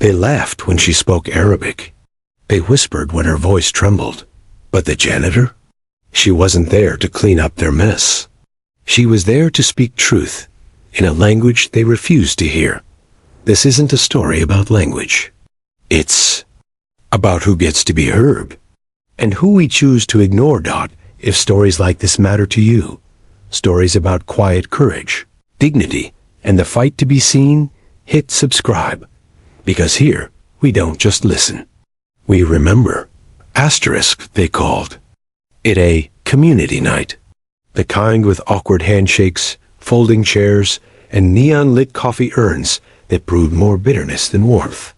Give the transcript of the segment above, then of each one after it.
They laughed when she spoke Arabic. They whispered when her voice trembled. But the janitor? She wasn't there to clean up their mess. She was there to speak truth, in a language they refused to hear. This isn't a story about language. It's about who gets to be heard, and who we choose to ignore. If stories like this matter to you, stories about quiet courage, dignity, and the fight to be seen, hit subscribe. Because here, we don't just listen. We remember. Asterisk, they called it a community night. The kind with awkward handshakes, folding chairs, and neon-lit coffee urns that brewed more bitterness than warmth.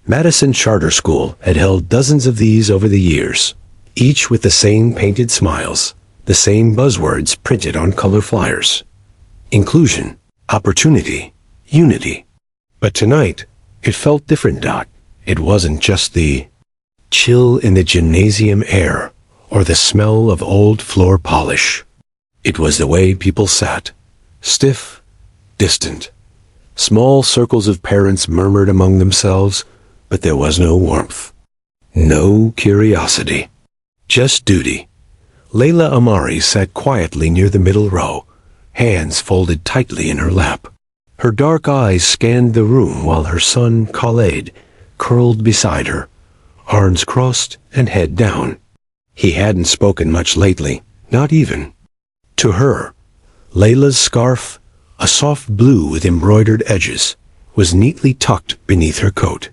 Madison Charter School had held dozens of these over the years, each with the same painted smiles, the same buzzwords printed on color flyers. Inclusion, opportunity, unity. But tonight, it felt different. It wasn't just the chill in the gymnasium air or the smell of old floor polish. It was the way people sat, stiff, distant. Small circles of parents murmured among themselves, but there was no warmth, no curiosity, just duty. Layla Amari sat quietly near the middle row, hands folded tightly in her lap. Her dark eyes scanned the room while her son, Khaled, curled beside her, arms crossed and head down. He hadn't spoken much lately, not even to her. Layla's scarf, a soft blue with embroidered edges, was neatly tucked beneath her coat.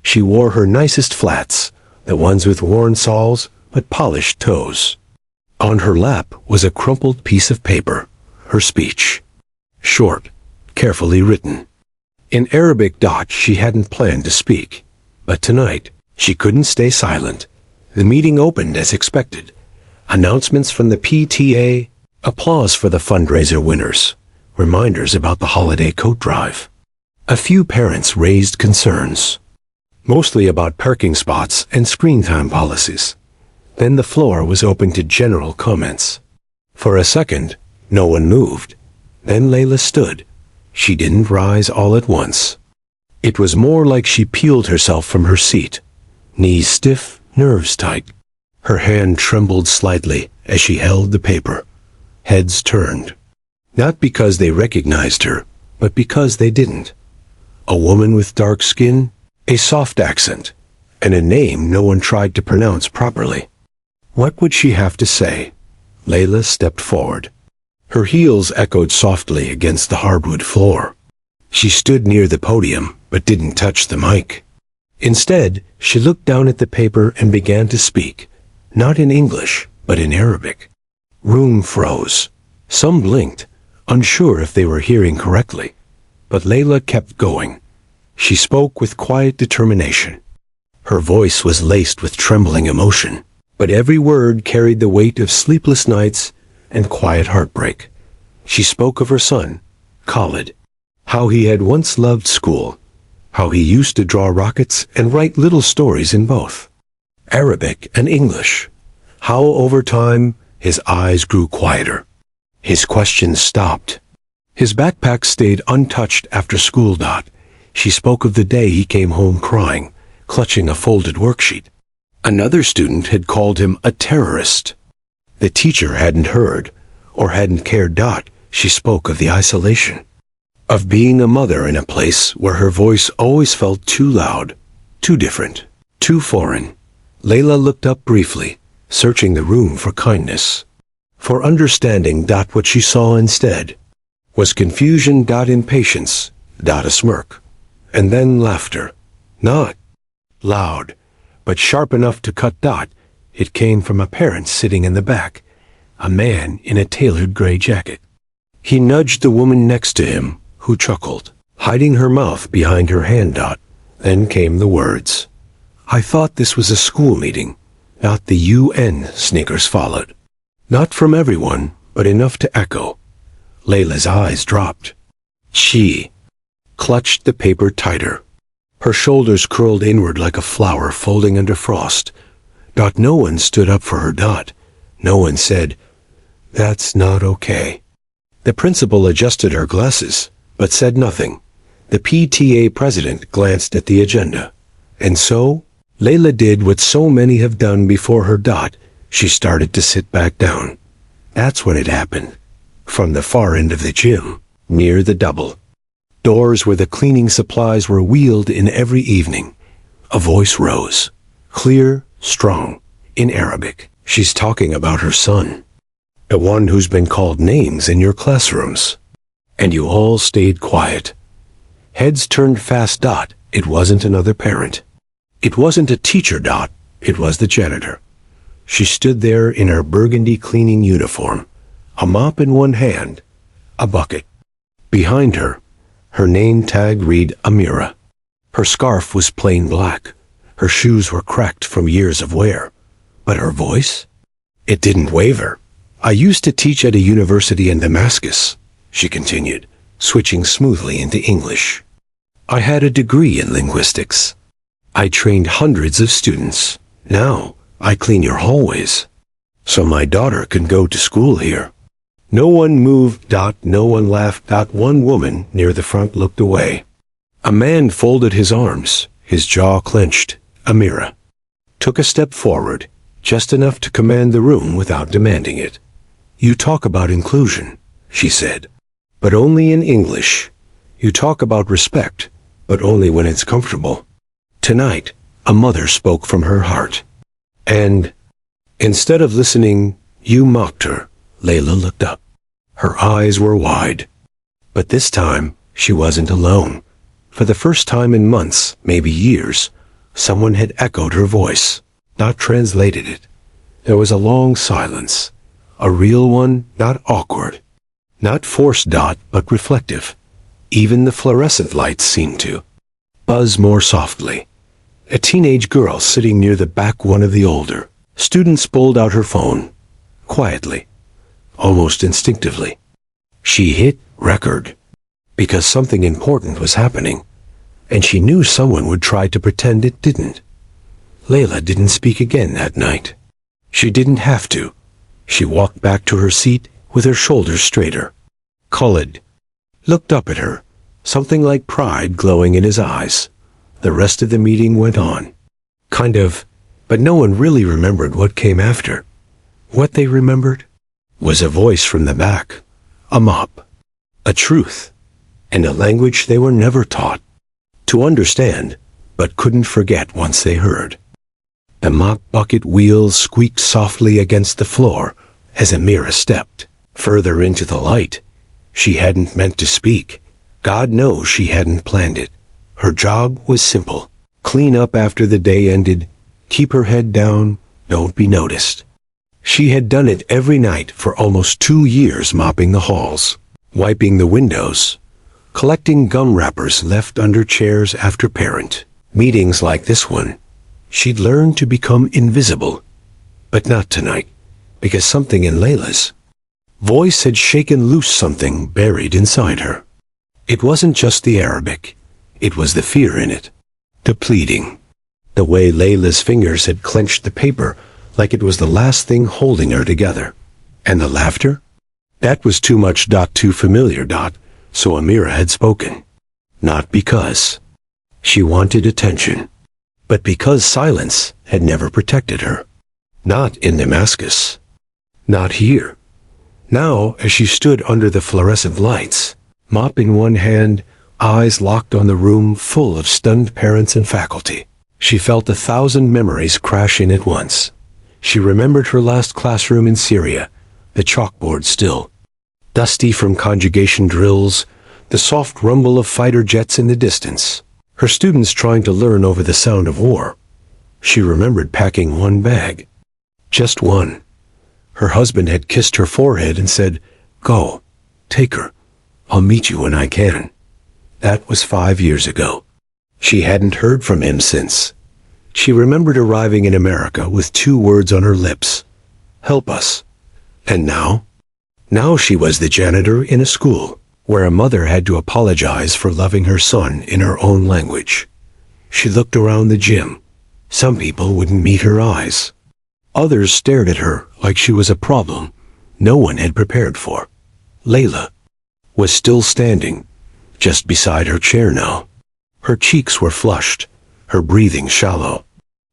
She wore her nicest flats, the ones with worn soles but polished toes. On her lap was a crumpled piece of paper, her speech. Short, carefully written. In Arabic. She hadn't planned to speak, but tonight she couldn't stay silent. The meeting opened as expected. Announcements from the PTA, applause for the fundraiser winners, reminders about the holiday coat drive. A few parents raised concerns, mostly about parking spots and screen time policies. Then the floor was open to general comments. For a second, no one moved. Then Layla stood. She didn't rise all at once. It was more like she peeled herself from her seat, knees stiff, nerves tight. Her hand trembled slightly as she held the paper. Heads turned. Not because they recognized her, but because they didn't. A woman with dark skin, a soft accent, and a name no one tried to pronounce properly. What would she have to say? Layla stepped forward. Her heels echoed softly against the hardwood floor. She stood near the podium, but didn't touch the mic. Instead, she looked down at the paper and began to speak, not in English, but in Arabic. Room froze. Some blinked, unsure if they were hearing correctly. But Layla kept going. She spoke with quiet determination. Her voice was laced with trembling emotion, but every word carried the weight of sleepless nights and quiet heartbreak. She spoke of her son, Khaled, how he had once loved school, how he used to draw rockets and write little stories in both Arabic and English, how over time his eyes grew quieter. His questions stopped. His backpack stayed untouched after school. She spoke of the day he came home crying, clutching a folded worksheet. Another student had called him a terrorist. The teacher hadn't heard, or hadn't cared. She spoke of the isolation, of being a mother in a place where her voice always felt too loud, too different, too foreign. Layla looked up briefly, searching the room for kindness, for understanding. What she saw instead was confusion. Impatience. A smirk. And then laughter. Not loud, but sharp enough to cut. It came from a parent sitting in the back, a man in a tailored gray jacket. He nudged the woman next to him, who chuckled, hiding her mouth behind her hand. Then came the words. I thought this was a school meeting, not the UN. Snickers followed. Not from everyone, but enough to echo. Layla's eyes dropped. She clutched the paper tighter. Her shoulders curled inward like a flower folding under frost. No one stood up for her. No one said, "That's not okay." The principal adjusted her glasses, but said nothing. The PTA president glanced at the agenda. And so, Layla did what so many have done before her. She started to sit back down. That's when it happened. From the far end of the gym, near the double doors where the cleaning supplies were wheeled in every evening, a voice rose, clear, strong, in Arabic. She's talking about her son, the one who's been called names in your classrooms. And you all stayed quiet. Heads turned fast. It wasn't another parent. It wasn't a teacher. It was the janitor. She stood there in her burgundy cleaning uniform, a mop in one hand, a bucket. Behind her, her name tag read Amira. Her scarf was plain black. Her shoes were cracked from years of wear. But her voice? It didn't waver. I used to teach at a university in Damascus, she continued, switching smoothly into English. I had a degree in linguistics. I trained hundreds of students. Now, I clean your hallways. So my daughter can go to school here. No one moved. No one laughed. One woman near the front looked away. A man folded his arms, his jaw clenched. Amira took a step forward, just enough to command the room without demanding it. You talk about inclusion, she said, but only in English. You talk about respect, but only when it's comfortable. Tonight, a mother spoke from her heart. And, instead of listening, you mocked her. Layla looked up. Her eyes were wide. But this time, she wasn't alone. For the first time in months, maybe years, someone had echoed her voice, not translated it. There was a long silence. A real one, not awkward. Not forced. But reflective. Even the fluorescent lights seemed to buzz more softly. A teenage girl sitting near the back, one of the older students, pulled out her phone. Quietly. Almost instinctively. She hit record. Because something important was happening. And she knew someone would try to pretend it didn't. Layla didn't speak again that night. She didn't have to. She walked back to her seat with her shoulders straighter. Khalid looked up at her, something like pride glowing in his eyes. The rest of the meeting went on. Kind of, but no one really remembered what came after. What they remembered was a voice from the back, a mop, a truth, and a language they were never taught to understand, but couldn't forget once they heard. The mop bucket wheels squeaked softly against the floor as Amira stepped further into the light. She hadn't meant to speak. God knows she hadn't planned it. Her job was simple. Clean up after the day ended. Keep her head down. Don't be noticed. She had done it every night for almost 2 years, mopping the halls, wiping the windows, collecting gum wrappers left under chairs after parent meetings like this one. She'd learned to become invisible. But not tonight, because something in Layla's voice had shaken loose, something buried inside her. It wasn't just the Arabic. It was the fear in it. The pleading. The way Layla's fingers had clenched the paper like it was the last thing holding her together. And the laughter? That was too much. Too familiar. So Amira had spoken. Not because she wanted attention, but because silence had never protected her. Not in Damascus. Not here. Now, as she stood under the fluorescent lights, mop in one hand, eyes locked on the room full of stunned parents and faculty, she felt 1,000 memories crash in at once. She remembered her last classroom in Syria, the chalkboard still dusty from conjugation drills, the soft rumble of fighter jets in the distance, her students trying to learn over the sound of war. She remembered packing one bag. Just one. Her husband had kissed her forehead and said, "Go, take her. I'll meet you when I can." That was 5 years ago. She hadn't heard from him since. She remembered arriving in America with 2 words on her lips: help us. And now? Now she was the janitor in a school where a mother had to apologize for loving her son in her own language. She looked around the gym. Some people wouldn't meet her eyes. Others stared at her like she was a problem no one had prepared for. Layla was still standing, just beside her chair now. Her cheeks were flushed, her breathing shallow.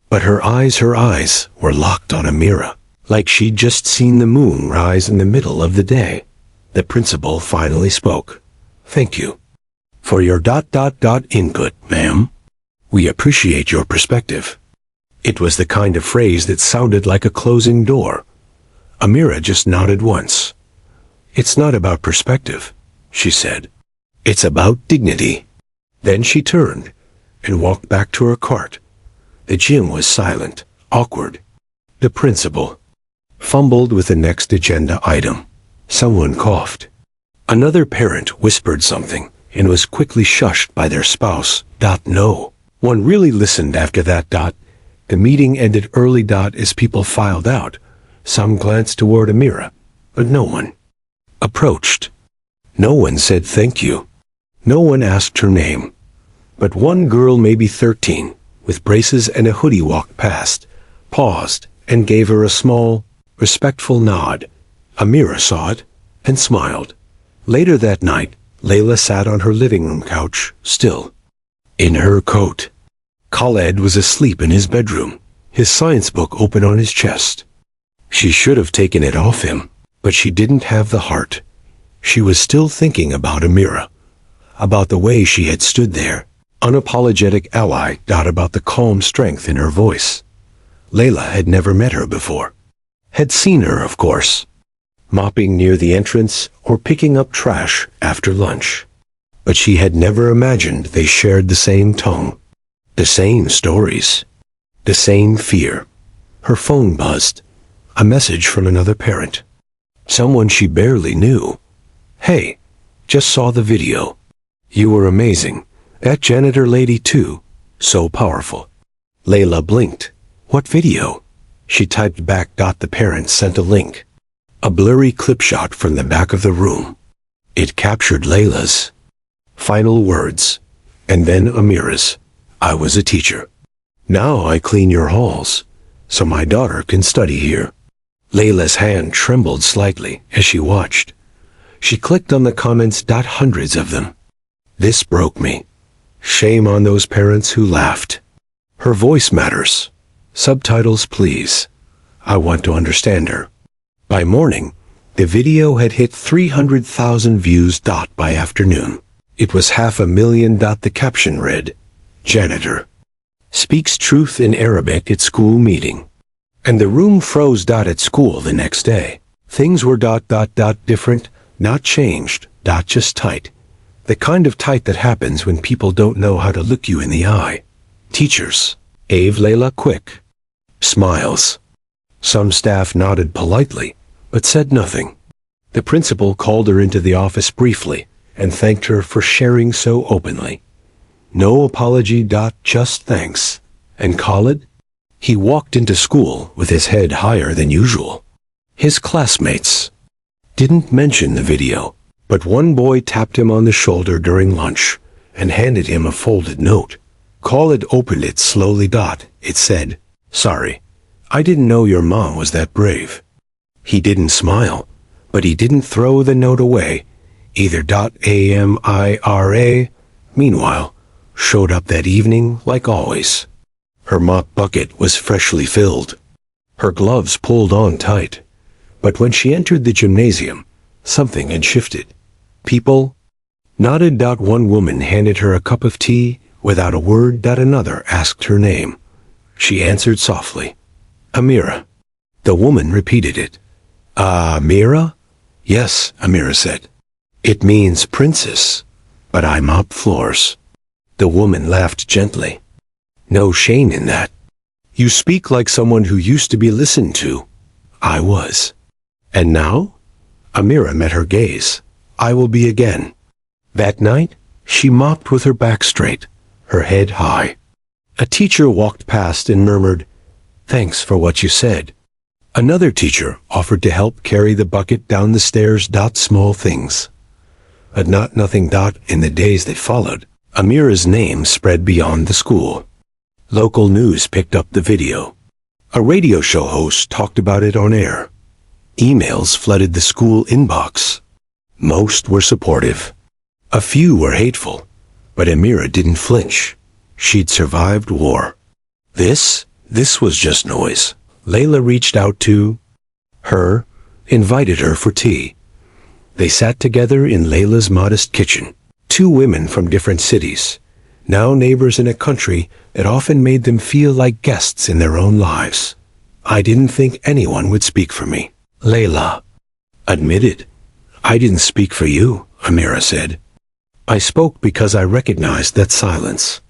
But her eyes were locked on Amira, like she'd just seen the moon rise in the middle of the day. The principal finally spoke. "Thank you for your input, ma'am. We appreciate your perspective." It was the kind of phrase that sounded like a closing door. Amira just nodded once. "It's not about perspective," she said. "It's about dignity." Then she turned and walked back to her cart. The gym was silent, awkward. The principal fumbled with the next agenda item. Someone coughed. Another parent whispered something and was quickly shushed by their spouse. No one really listened after that. The meeting ended early. As people filed out, some glanced toward Amira, but no one approached. No one said thank you. No one asked her name. But one girl, maybe 13, with braces and a hoodie, walked past, paused, and gave her a small, respectful nod. Amira saw it and smiled. Later that night, Layla sat on her living room couch, still in her coat. Khaled was asleep in his bedroom, his science book open on his chest. She should have taken it off him, but she didn't have the heart. She was still thinking about Amira, about the way she had stood there, unapologetic ally. About the calm strength in her voice. Layla had never met her before. Had seen her, of course, mopping near the entrance or picking up trash after lunch. But she had never imagined they shared the same tongue, the same stories, the same fear. Her phone buzzed. A message from another parent. Someone she barely knew. "Hey, just saw the video. You were amazing. That janitor lady too. So powerful." Layla blinked. "What video?" She typed back. The parent sent a link. A blurry clip shot from the back of the room. It captured Layla's final words, and then Amira's. "I was a teacher. Now I clean your halls, so my daughter can study here." Layla's hand trembled slightly as she watched. She clicked on the comments. Hundreds of them. "This broke me. Shame on those parents who laughed. Her voice matters. Subtitles, please. I want to understand her." By morning, the video had hit 300,000 views. By afternoon, it was 500,000. The caption read, "Janitor speaks truth in Arabic at school meeting." And the room froze. At school the next day, things were different, not changed, just tight. The kind of tight that happens when people don't know how to look you in the eye. Teachers, Layla quick smiles. Some staff nodded politely, but said nothing. The principal called her into the office briefly and thanked her for sharing so openly. No apology. Just thanks. And Khaled? He walked into school with his head higher than usual. His classmates didn't mention the video, but one boy tapped him on the shoulder during lunch and handed him a folded note. Khaled opened it slowly. It said, "Sorry, I didn't know your mom was that brave." He didn't smile, but he didn't throw the note away either. Amira, meanwhile, showed up that evening like always. Her mop bucket was freshly filled, her gloves pulled on tight. But when she entered the gymnasium, something had shifted. People nodded. One woman handed her a cup of tea without a word. Another asked her name. She answered softly, "Amira." The woman repeated it. "Amira?" "Yes," Amira said. "It means princess, but I mop floors." The woman laughed gently. "No shame in that. You speak like someone who used to be listened to." "I was. And now?" Amira met her gaze. "I will be again." That night, she mopped with her back straight, her head high. A teacher walked past and murmured, "Thanks for what you said." Another teacher offered to help carry the bucket down the stairs. Small things. But not nothing. In the days that followed, Amira's name spread beyond the school. Local news picked up the video. A radio show host talked about it on air. Emails flooded the school inbox. Most were supportive. A few were hateful, but Amira didn't flinch. She'd survived war. This was just noise. Layla reached out to her, invited her for tea. They sat together in Layla's modest kitchen. Two women from different cities, now neighbors in a country that often made them feel like guests in their own lives. I didn't think anyone would speak for me, Layla admitted. I didn't speak for you, Amira said. I spoke because I recognized that silence.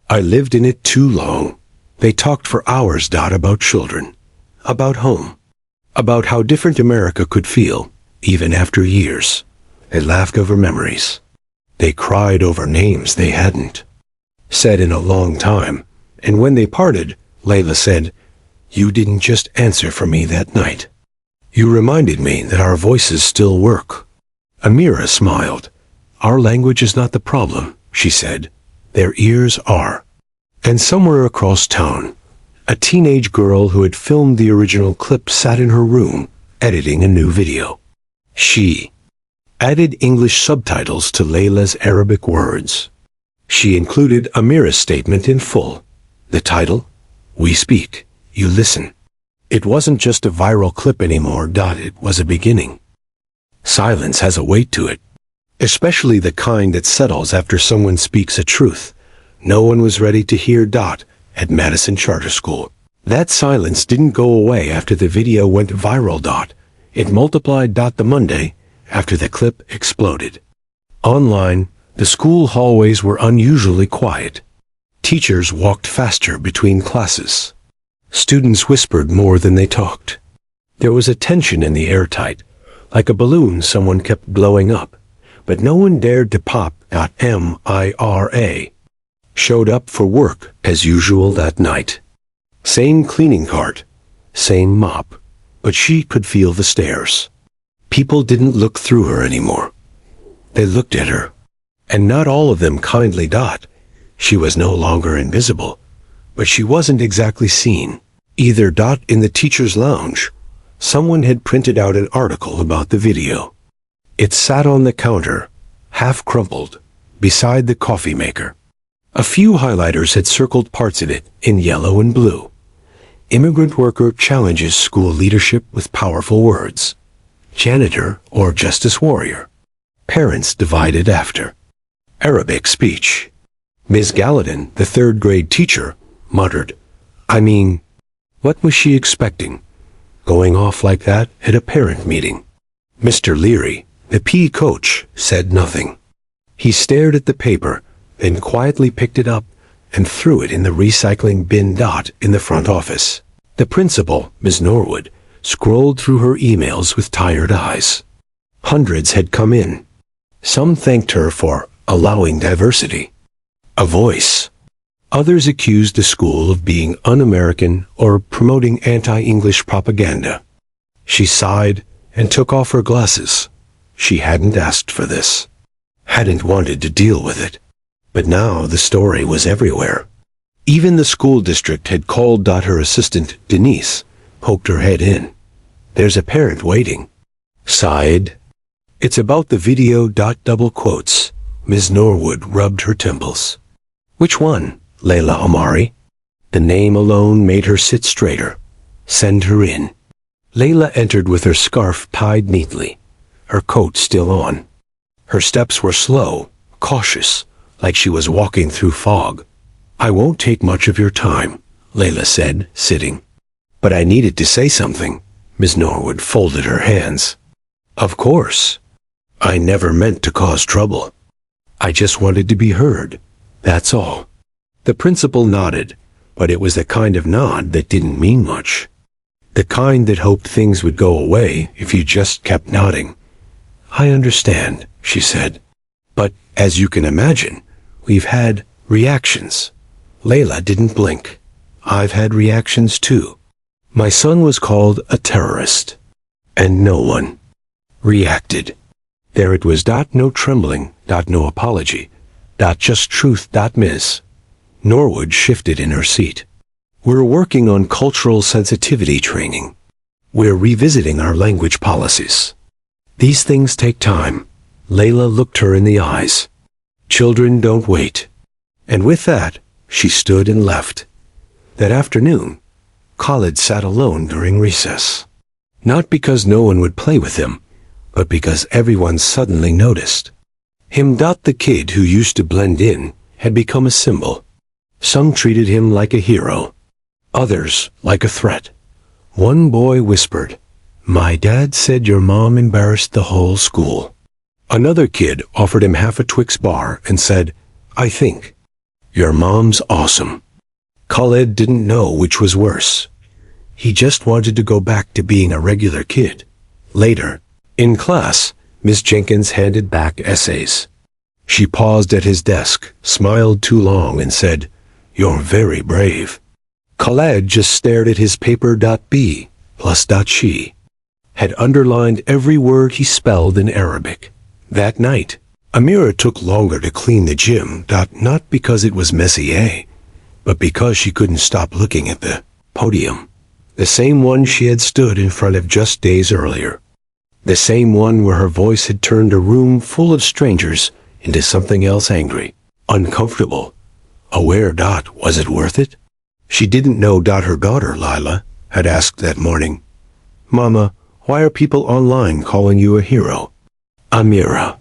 I lived in it too long. They talked for hours, about children, about home, about how different America could feel, even after years. They laughed over memories. They cried over names they hadn't said in a long time. And when they parted, Layla said, "You didn't just answer for me that night. You reminded me that our voices still work." Amira smiled. Our language is not the problem, she said. Their ears are. And somewhere across town, a teenage girl who had filmed the original clip sat in her room, editing a new video. She added English subtitles to Layla's Arabic words. She included Amira's statement in full. The title, "We speak, you listen." It wasn't just a viral clip anymore, it was a beginning. Silence has a weight to it, especially the kind that settles after someone speaks a truth. No one was ready to hear at Madison Charter School. That silence didn't go away after the video went viral. It multiplied the Monday after the clip exploded. Online, the school hallways were unusually quiet. Teachers walked faster between classes. Students whispered more than they talked. There was a tension in the air, tight, like a balloon someone kept blowing up, but no one dared to pop. Mira showed up for work as usual that night. Same cleaning cart, same mop, but she could feel the stares. People didn't look through her anymore. They looked at her, and not all of them kindly. She was no longer invisible, but she wasn't exactly seen either. In the teacher's lounge, someone had printed out an article about the video. It sat on the counter, half crumpled, beside the coffee maker. A few highlighters had circled parts of it in yellow and blue. Immigrant worker challenges school leadership with powerful words. Janitor or justice warrior. Parents divided after. Arabic speech. Ms. Gallatin, the third-grade teacher, muttered, what was she expecting? Going off like that at a parent meeting? Mr. Leary, the PE coach, said nothing. He stared at the paper, then quietly picked it up and threw it in the recycling bin. In the front office, the principal, Ms. Norwood, scrolled through her emails with tired eyes. Hundreds had come in. Some thanked her for allowing diversity. A voice. Others accused the school of being un-American or promoting anti-English propaganda. She sighed and took off her glasses. She hadn't asked for this, hadn't wanted to deal with it. But now the story was everywhere. Even the school district had called. Her assistant, Denise, poked her head in. There's a parent waiting. Sighed. It's about the video. Double quotes. Ms. Norwood rubbed her temples. Which one? Layla Omari. The name alone made her sit straighter. Send her in. Layla entered with her scarf tied neatly, her coat still on. Her steps were slow, cautious, like she was walking through fog. I won't take much of your time, Layla said, sitting. But I needed to say something. Ms. Norwood folded her hands. Of course. I never meant to cause trouble. I just wanted to be heard. That's all. The principal nodded, but it was the kind of nod that didn't mean much. The kind that hoped things would go away if you just kept nodding. I understand, she said. But, as you can imagine, we've had reactions. Layla didn't blink. I've had reactions too. My son was called a terrorist. And no one reacted. There it was. No trembling. No apology. Just truth. Ms. Norwood shifted in her seat. We're working on cultural sensitivity training. We're revisiting our language policies. These things take time. Layla looked her in the eyes. Children don't wait. And with that, she stood and left. That afternoon, Khaled sat alone during recess. Not because no one would play with him, but because everyone suddenly noticed. The kid who used to blend in had become a symbol. Some treated him like a hero, others like a threat. One boy whispered, "My dad said your mom embarrassed the whole school." Another kid offered him half a Twix bar and said, "I think your mom's awesome." Khaled didn't know which was worse. He just wanted to go back to being a regular kid. Later, in class, Miss Jenkins handed back essays. She paused at his desk, smiled too long, and said, "You're very brave." Khaled just stared at his paper. B plus she had underlined every word he spelled in Arabic. That night, Amira took longer to clean the gym. Not because it was messy, but because she couldn't stop looking at the podium. The same one she had stood in front of just days earlier. The same one where her voice had turned a room full of strangers into something else, angry, uncomfortable, aware. Was it worth it? She didn't know. Her daughter, Lila, had asked that morning, "Mama, why are people online calling you a hero?" Amira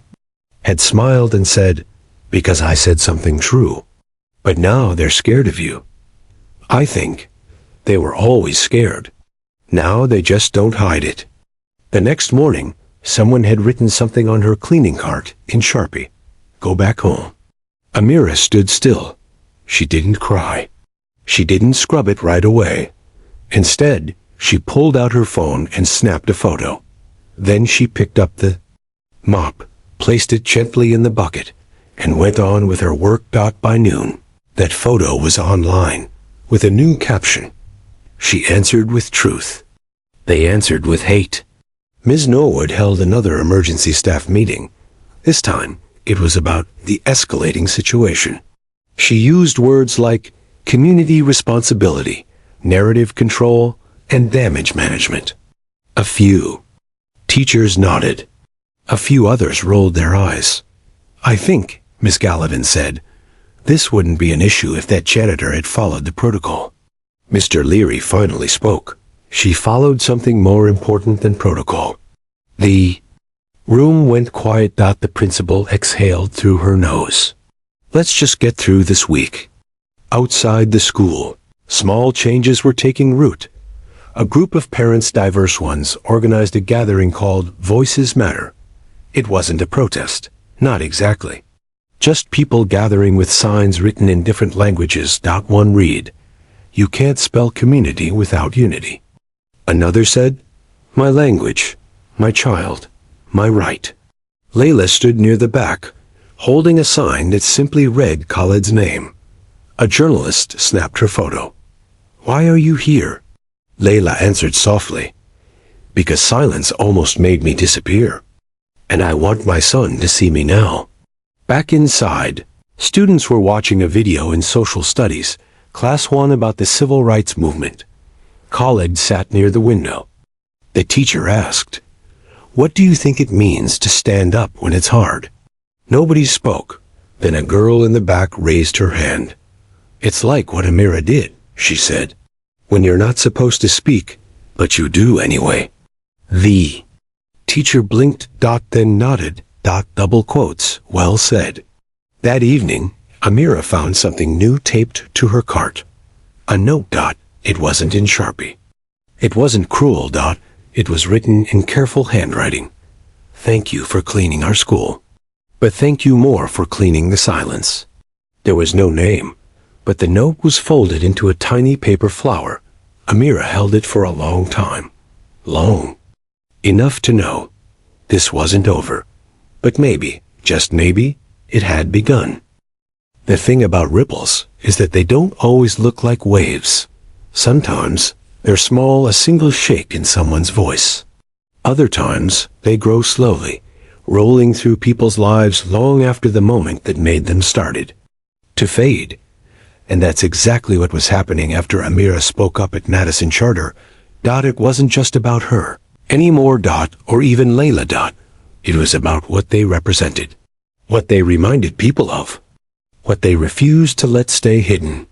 had smiled and said, "Because I said something true. But now they're scared of you." I think they were always scared. Now they just don't hide it. The next morning, someone had written something on her cleaning cart in Sharpie. "Go back home." Amira stood still. She didn't cry. She didn't scrub it right away. Instead, she pulled out her phone and snapped a photo. Then she picked up the mop, placed it gently in the bucket, and went on with her work. By noon, that photo was online, with a new caption. She answered with truth. They answered with hate. Ms. Norwood held another emergency staff meeting. This time, it was about the escalating situation. She used words like community responsibility, narrative control, and damage management. A few teachers nodded. A few others rolled their eyes. "I think," Miss Gallivan said, "this wouldn't be an issue if that janitor had followed the protocol." Mr. Leary finally spoke. She followed something more important than protocol. The room went quiet. The principal exhaled through her nose. Let's just get through this week. Outside the school, small changes were taking root. A group of parents, diverse ones, organized a gathering called Voices Matter. It wasn't a protest, not exactly. Just people gathering with signs written in different languages. One read, "You can't spell community without unity." Another said, "My language, my child, my right." Layla stood near the back, holding a sign that simply read Khaled's name. A journalist snapped her photo. "Why are you here?" Layla answered softly, "Because silence almost made me disappear. And I want my son to see me now." Back inside, students were watching a video in social studies, class 1, about the civil rights movement. Khaled sat near the window. The teacher asked, "What do you think it means to stand up when it's hard?" Nobody spoke. Then a girl in the back raised her hand. "It's like what Amira did," she said. "When you're not supposed to speak, but you do anyway." The teacher blinked. Then nodded. Double quotes, "Well said." That evening, Amira found something new taped to her cart. A note. It wasn't in Sharpie. It wasn't cruel. It was written in careful handwriting. "Thank you for cleaning our school. But thank you more for cleaning the silence." There was no name, but the note was folded into a tiny paper flower. Amira held it for a long time. Long enough to know this wasn't over. But maybe, just maybe, it had begun. The thing about ripples is that they don't always look like waves. Sometimes they're small, a single shake in someone's voice. Other times they grow slowly, rolling through people's lives long after the moment that made them started to fade. And that's exactly what was happening after Amira spoke up at Madison Charter. It wasn't just about her anymore, or even Layla. It was about what they represented. what they reminded people of, what they refused to let stay hidden.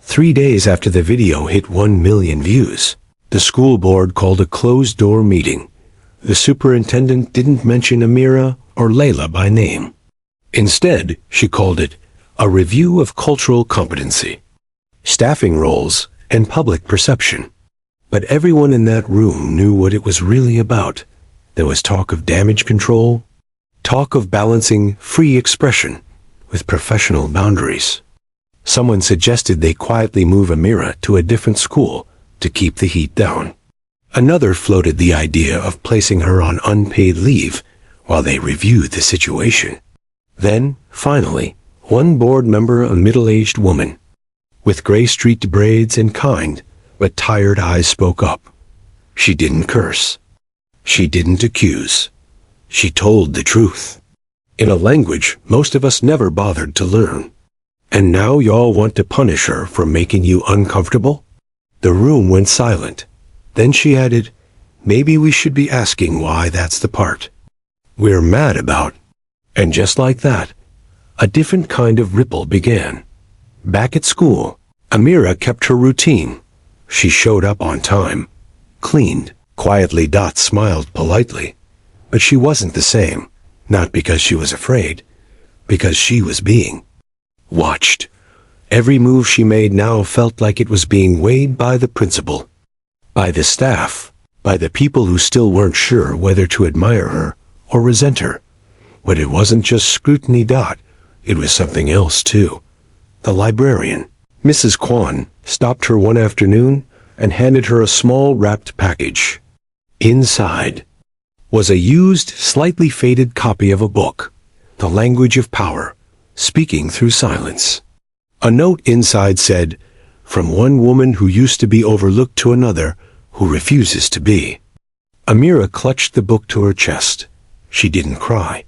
3 days after the video hit 1 million views, the school board called a closed-door meeting. The superintendent didn't mention Amira or Layla by name. Instead, she called it a review of cultural competency, staffing roles, and public perception. But everyone in that room knew what it was really about. There was talk of damage control, talk of balancing free expression with professional boundaries. Someone suggested they quietly move Amira to a different school to keep the heat down. Another floated the idea of placing her on unpaid leave while they reviewed the situation. Then, finally, one board member, a middle-aged woman, with gray-streaked braids and kind but tired eyes, spoke up. She didn't curse. She didn't accuse. She told the truth, in a language most of us never bothered to learn. And now y'all want to punish her for making you uncomfortable? The room went silent. Then she added, maybe we should be asking why that's the part we're mad about. And just like that, a different kind of ripple began. Back at school, Amira kept her routine. She showed up on time, cleaned. Quietly, Dot smiled politely. But she wasn't the same, not because she was afraid, because she was being watched. Every move she made now felt like it was being weighed by the principal, by the staff, by the people who still weren't sure whether to admire her or resent her. But it wasn't just scrutiny, Dot. It was something else, too. The librarian, Mrs. Kwan, stopped her one afternoon and handed her a small wrapped package. Inside was a used, slightly faded copy of a book, The Language of Power, Speaking Through Silence. A note inside said, from one woman who used to be overlooked to another who refuses to be. Amira clutched the book to her chest. She didn't cry,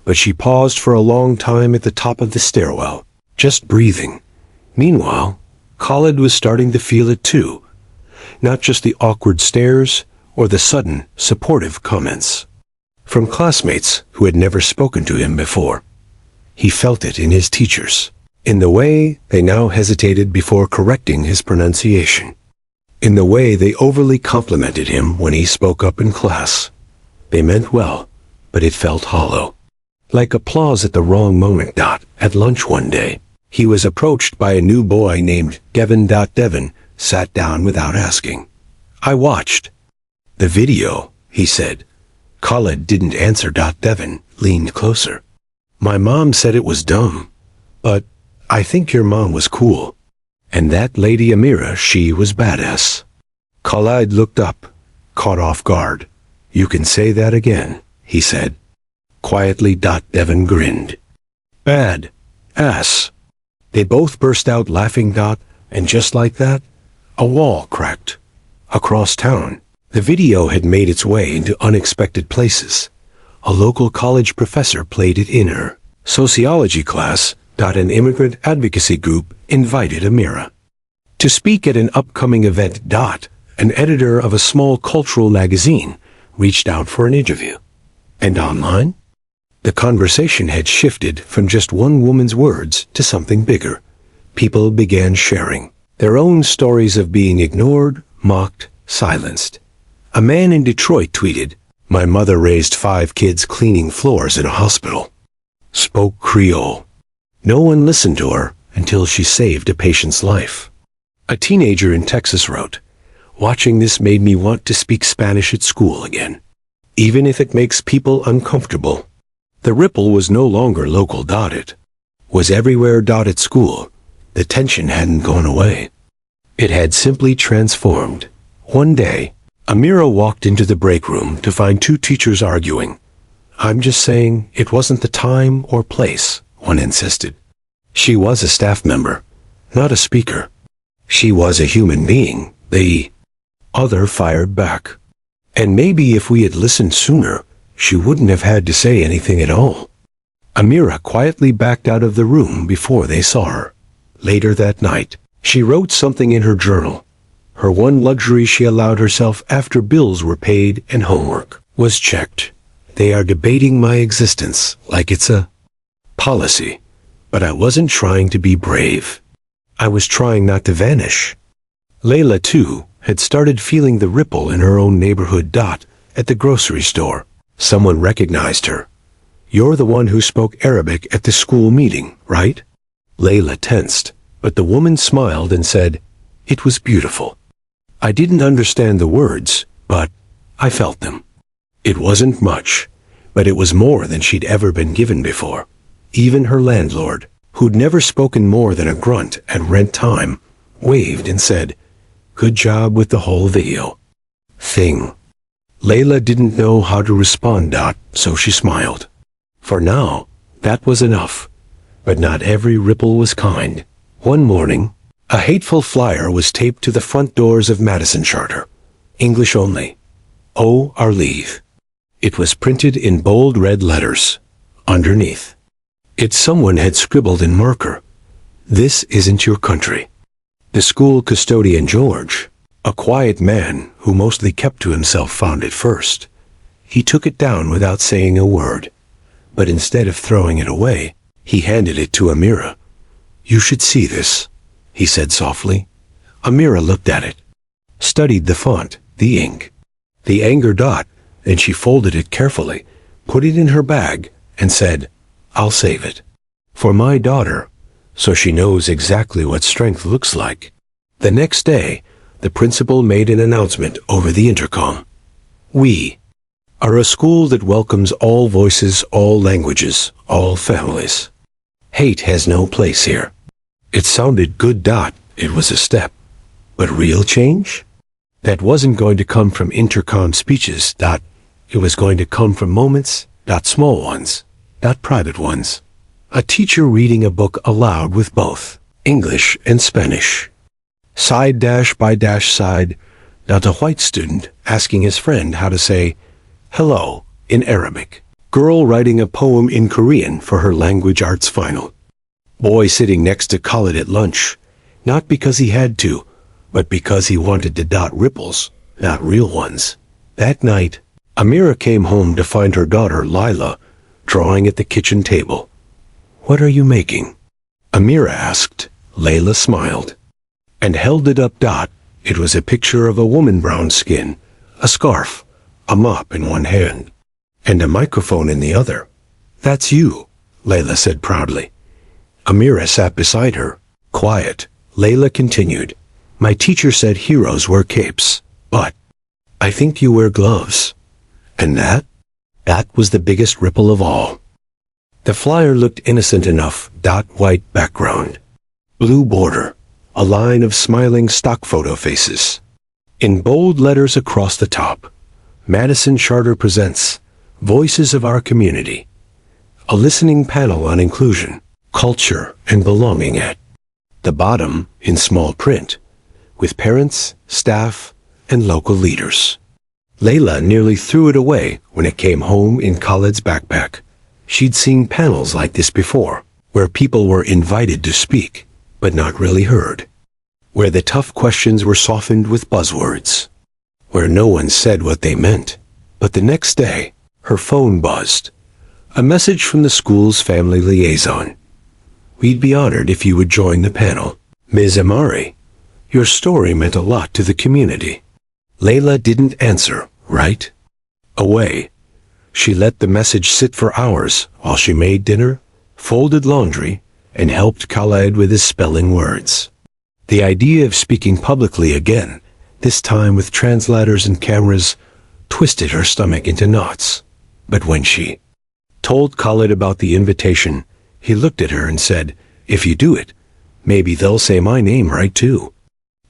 but she paused for a long time at the top of the stairwell, just breathing. Meanwhile, Khalid was starting to feel it too, not just the awkward stares or the sudden, supportive comments from classmates who had never spoken to him before. He felt it in his teachers, in the way they now hesitated before correcting his pronunciation, in the way they overly complimented him when he spoke up in class. They meant well, but it felt hollow, like applause at the wrong moment. At lunch one day, he was approached by a new boy named Devin. Devin sat down without asking. I watched the video, he said. Khalid didn't answer. Devin leaned closer. My mom said it was dumb, but I think your mom was cool. And that lady Amira, she was badass. Khalid looked up, caught off guard. You can say that again, he said. Quietly. Devin grinned. Bad ass. They both burst out laughing. And just like that, a wall cracked. Across town, the video had made its way into unexpected places. A local college professor played it in her sociology class. An immigrant advocacy group invited Amira to speak at an upcoming event. An editor of a small cultural magazine reached out for an interview. And online, the conversation had shifted from just one woman's words to something bigger. People began sharing their own stories of being ignored, mocked, silenced. A man in Detroit tweeted, my mother raised 5 kids cleaning floors in a hospital. Spoke Creole. No one listened to her until she saved a patient's life. A teenager in Texas wrote, watching this made me want to speak Spanish at school again, even if it makes people uncomfortable. The ripple was no longer local. It was everywhere. At school, the tension hadn't gone away. It had simply transformed. One day, Amira walked into the break room to find 2 teachers arguing. I'm just saying it wasn't the time or place, one insisted. She was a staff member, not a speaker. She was a human being, the other fired back. And maybe if we had listened sooner, she wouldn't have had to say anything at all. Amira quietly backed out of the room before they saw her. Later that night, she wrote something in her journal. Her one luxury she allowed herself after bills were paid and homework was checked. They are debating my existence like it's a policy, but I wasn't trying to be brave. I was trying not to vanish. Layla, too, had started feeling the ripple in her own neighborhood. At the grocery store, someone recognized her. "You're the one who spoke Arabic at the school meeting, right?" Layla tensed, but the woman smiled and said, "It was beautiful." I didn't understand the words, but I felt them. It wasn't much, but it was more than she'd ever been given before. Even her landlord, who'd never spoken more than a grunt at rent time, waved and said, "Good job with the whole video thing." Layla didn't know how to respond, so she smiled. For now, that was enough. But not every ripple was kind. One morning, a hateful flyer was taped to the front doors of Madison Charter. English only. Oh, our leave. It was printed in bold red letters. Underneath it, someone had scribbled in marker, "This isn't your country." The school custodian, George, a quiet man who mostly kept to himself, found it first. He took it down without saying a word. But instead of throwing it away, he handed it to Amira. "You should see this," he said softly. Amira looked at it, studied the font, the ink, the anger, and she folded it carefully, put it in her bag, and said, "I'll save it for my daughter, so she knows exactly what strength looks like." The next day, the principal made an announcement over the intercom. "We are a school that welcomes all voices, all languages, all families. Hate has no place here." It sounded good. It was a step. But real change? That wasn't going to come from intercom speeches. It was going to come from moments, small ones, private ones. A teacher reading a book aloud with both English and Spanish. Side by side. A white student asking his friend how to say hello in Arabic. Girl writing a poem in Korean for her language arts final. Boy sitting next to Khalid at lunch, not because he had to, but because he wanted to. Ripples, not real ones. That night, Amira came home to find her daughter Lila drawing at the kitchen table. "What are you making?" Amira asked. Layla smiled and held it up. It was a picture of a woman, brown skin, a scarf, a mop in one hand, and a microphone in the other. "That's you," Layla said proudly. Amira sat beside her, quiet. Layla continued, "My teacher said heroes wear capes, but I think you wear gloves." And that was the biggest ripple of all. The flyer looked innocent enough. White background, blue border, a line of smiling stock photo faces. In bold letters across the top, Madison Charter presents Voices of Our Community, a listening panel on inclusion, culture, and belonging. At the bottom, in small print, with parents, staff, and local leaders. Layla nearly threw it away when it came home in Khalid's backpack. She'd seen panels like this before, where people were invited to speak, but not really heard. Where the tough questions were softened with buzzwords. Where no one said what they meant. But the next day, her phone buzzed. A message from the school's family liaison. "We'd be honored if you would join the panel. Ms. Amari, your story meant a lot to the community." Layla didn't answer, right away. She let the message sit for hours while she made dinner, folded laundry, and helped Khalid with his spelling words. The idea of speaking publicly again, this time with translators and cameras, twisted her stomach into knots. But when she told Khalid about the invitation, he looked at her and said, "If you do it, maybe they'll say my name right too."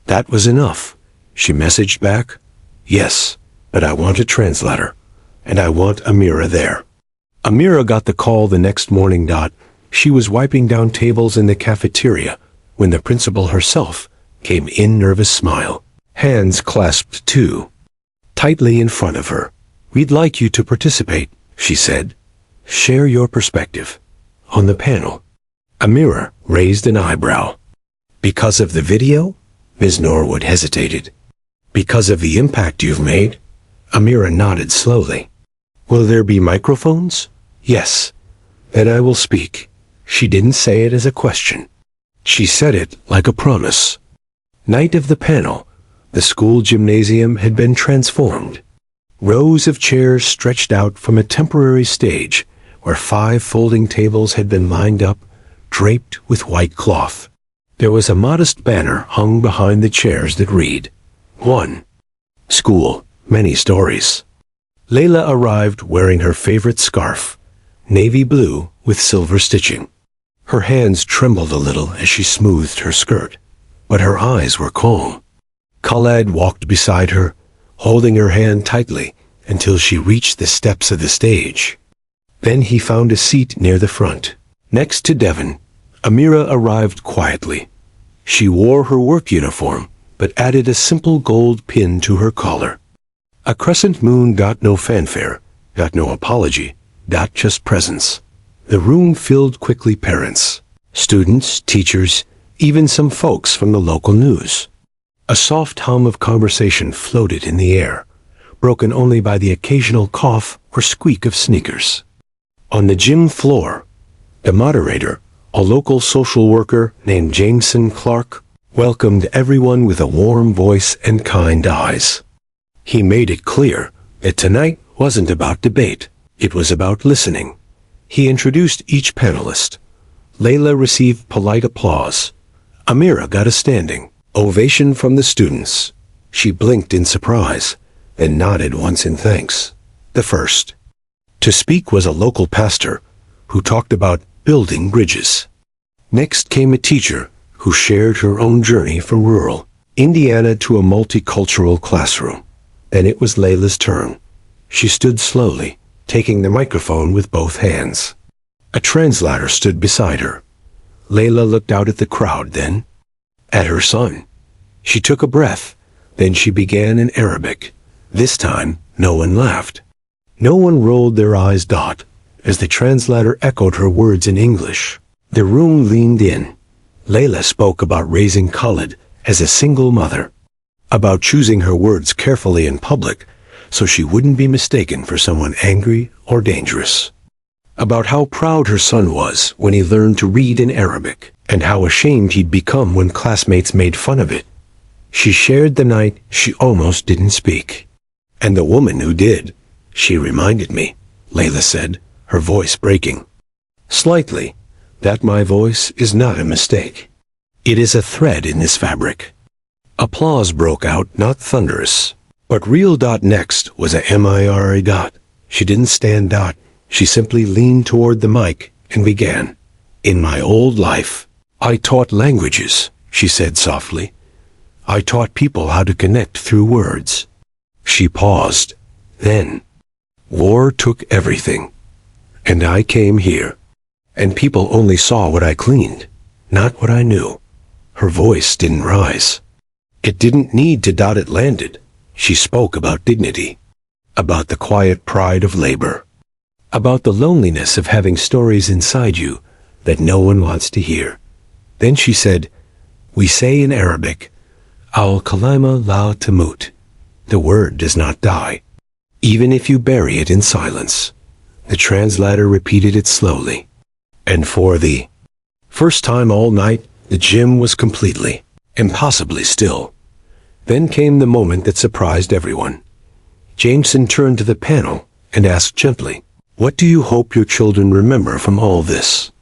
That was enough. She messaged back, "Yes, but I want a translator, and I want Amira there." Amira got the call the next morning. She was wiping down tables in the cafeteria when the principal herself came in, nervous smile, hands clasped too tightly in front of her. "We'd like you to participate," she said. "Share your perspective on the panel." Amira raised an eyebrow. "Because of the video?" Ms. Norwood hesitated. "Because of the impact you've made?" Amira nodded slowly. "Will there be microphones?" "Yes. Then I will speak. She didn't say it as a question. She said it like a promise. Night of the panel, the school gymnasium had been transformed. Rows of chairs stretched out from a temporary stage where 5 folding tables had been lined up, draped with white cloth. There was a modest banner hung behind the chairs that read, 1. School, many stories. Layla arrived wearing her favorite scarf, navy blue with silver stitching. Her hands trembled a little as she smoothed her skirt, but her eyes were calm. Khaled walked beside her, holding her hand tightly until she reached the steps of the stage. Then he found a seat near the front. Next to Devon, Amira arrived quietly. She wore her work uniform, but added a simple gold pin to her collar. A crescent moon got no fanfare, got no apology, got just presence. The room filled quickly parents, students, teachers, even some folks from the local news. A soft hum of conversation floated in the air, broken only by the occasional cough or squeak of sneakers. On the gym floor, the moderator, a local social worker named Jameson Clark, welcomed everyone with a warm voice and kind eyes. He made it clear that tonight wasn't about debate, it was about listening. He introduced each panelist. Layla received polite applause. Amira got a standing ovation from the students. She blinked in surprise, then nodded once in thanks. The first to speak was a local pastor who talked about building bridges. Next came a teacher who shared her own journey from rural Indiana to a multicultural classroom. Then it was Layla's turn. She stood slowly, taking the microphone with both hands. A translator stood beside her. Layla looked out at the crowd, then at her son. She took a breath, then she began in Arabic. This time, no one laughed. No one rolled their eyes as the translator echoed her words in English. The room leaned in. Layla spoke about raising Khaled as a single mother, about choosing her words carefully in public so she wouldn't be mistaken for someone angry or dangerous, about how proud her son was when he learned to read in Arabic, and how ashamed he'd become when classmates made fun of it. She shared the night she almost didn't speak. And the woman who did, she reminded me, Layla said, her voice breaking slightly, that my voice is not a mistake. It is a thread in this fabric. Applause broke out, not thunderous, but real. Next was a Mira. She didn't stand. She simply leaned toward the mic and began. In my old life, I taught languages, she said softly. I taught people how to connect through words. She paused. Then, war took everything. And I came here. And people only saw what I cleaned, not what I knew. Her voice didn't rise. It didn't need to. It landed. She spoke about dignity, about the quiet pride of labor, about the loneliness of having stories inside you that no one wants to hear. Then she said, we say in Arabic, Al-Kalima la tamut. The word does not die, even if you bury it in silence. The translator repeated it slowly. And for the first time all night, the gym was completely, impossibly still. Then came the moment that surprised everyone. Jameson turned to the panel and asked gently, what do you hope your children remember from all this?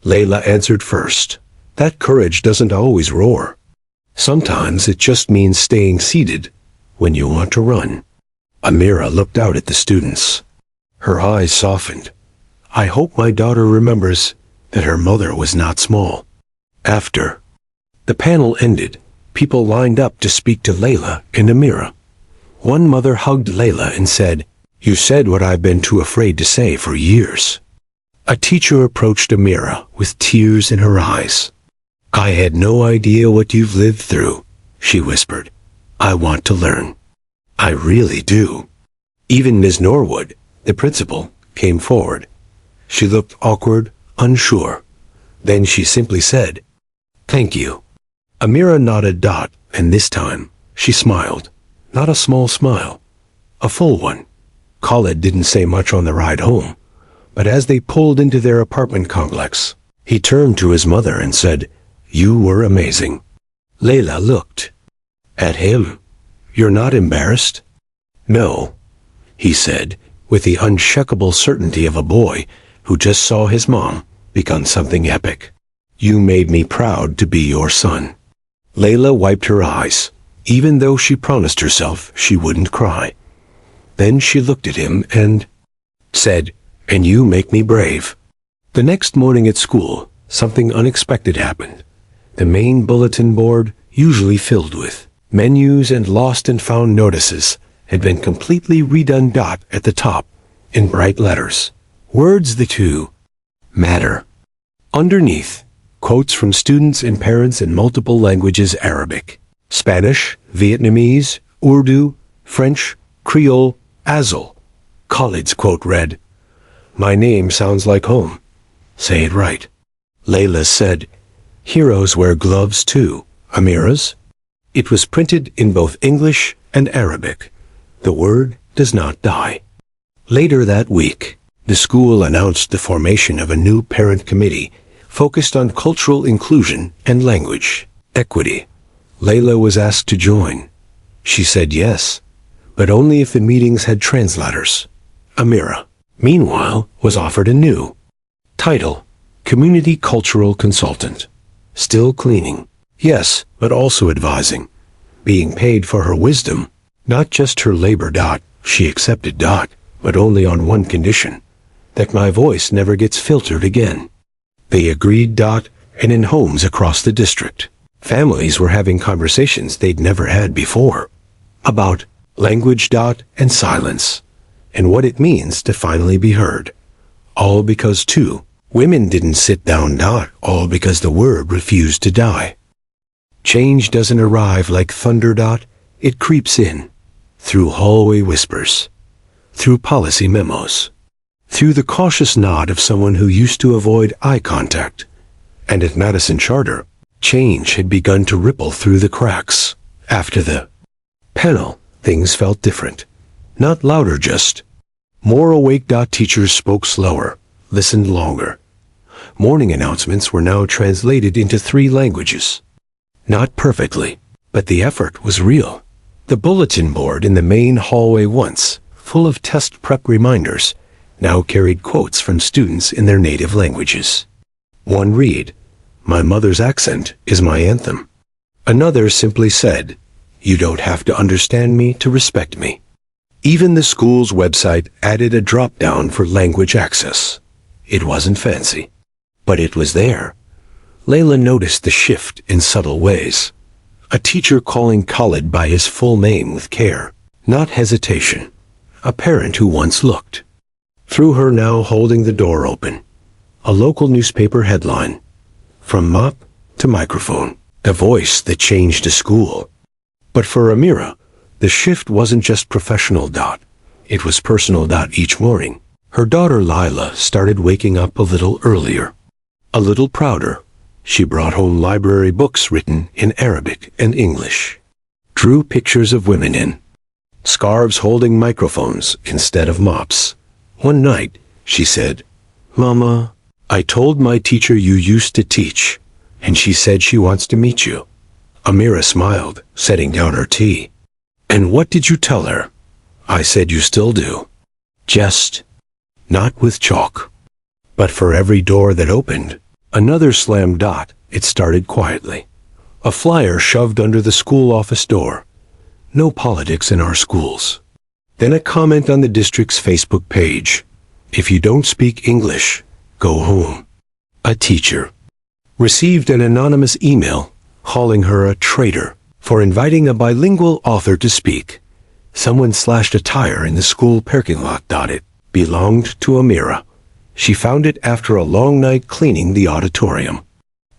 Layla answered first. That courage doesn't always roar. Sometimes it just means staying seated when you want to run. Amira looked out at the students. Her eyes softened. I hope my daughter remembers that her mother was not small. After the panel ended, people lined up to speak to Layla and Amira. One mother hugged Layla and said, you said what I've been too afraid to say for years. A teacher approached Amira with tears in her eyes. I had no idea what you've lived through, she whispered. I want to learn. I really do. Even Ms. Norwood, the principal, came forward. She looked awkward, unsure. Then she simply said, thank you. Amira nodded. And this time, she smiled. Not a small smile, a full one. Khaled didn't say much on the ride home, but as they pulled into their apartment complex, He turned to his mother and said, "You were amazing." Layla looked at him. "You're not embarrassed?" "No," he said, with the unshakable certainty of a boy who just saw his mom become something epic. "You made me proud to be your son." Layla wiped her eyes, even though she promised herself she wouldn't cry. Then she looked at him and said, "And you make me brave." The next morning at school, something unexpected happened. The main bulletin board, usually filled with menus and lost and found notices, had been completely redone. At the top, in bright letters, words that too matter. Underneath, quotes from students and parents in multiple languages: Arabic, Spanish, Vietnamese, Urdu, French, Creole, Azul. Khalid's quote read, "My name sounds like home. Say it right." Layla said, "Heroes wear gloves too, Amira's." It was printed in both English and Arabic. The word does not die. Later that week, the school announced the formation of a new parent committee focused on cultural inclusion and language equity. Layla was asked to join. She said yes, but only if the meetings had translators. Amira, meanwhile, was offered a new title: Community Cultural Consultant. Still cleaning, yes, but also advising. Being paid for her wisdom, not just her labor. She accepted. But only on one condition: that my voice never gets filtered again. They agreed. And in homes across the district, families were having conversations they'd never had before about language. And silence, and what it means to finally be heard. All because two women didn't sit down. All because the word refused to die. Change doesn't arrive like thunder. It creeps in, through hallway whispers, through policy memos, through the cautious nod of someone who used to avoid eye contact. And at Madison Charter, change had begun to ripple through the cracks. After the panel, things felt different. Not louder, just more awake. Teachers spoke slower, listened longer. Morning announcements were now translated into 3 languages. Not perfectly, but the effort was real. The bulletin board in the main hallway, once full of test prep reminders, now carried quotes from students in their native languages. One read, "My mother's accent is my anthem." Another simply said, "You don't have to understand me to respect me." Even the school's website added a drop-down for language access. It wasn't fancy, but it was there. Layla noticed the shift in subtle ways. A teacher calling Khalid by his full name with care, not hesitation. A parent who once looked through her, now holding the door open. A local newspaper headline, "From mop to microphone," a voice that changed a school. But for Amira, the shift wasn't just professional. It was personal. Each morning, her daughter Lila started waking up a little earlier, a little prouder. She brought home library books written in Arabic and English, drew pictures of women in scarves holding microphones instead of mops. One night, she said, "Mama, I told my teacher you used to teach, and she said she wants to meet you." Amira smiled, setting down her tea. "And what did you tell her?" "I said you still do. Just not with chalk." But for every door that opened, another slammed. It started quietly. A flyer shoved under the school office door. "No politics in our schools." Then a comment on the district's Facebook page. "If you don't speak English, go home." A teacher received an anonymous email calling her a traitor for inviting a bilingual author to speak. Someone slashed a tire in the school parking lot. It belonged to Amira. She found it after a long night cleaning the auditorium.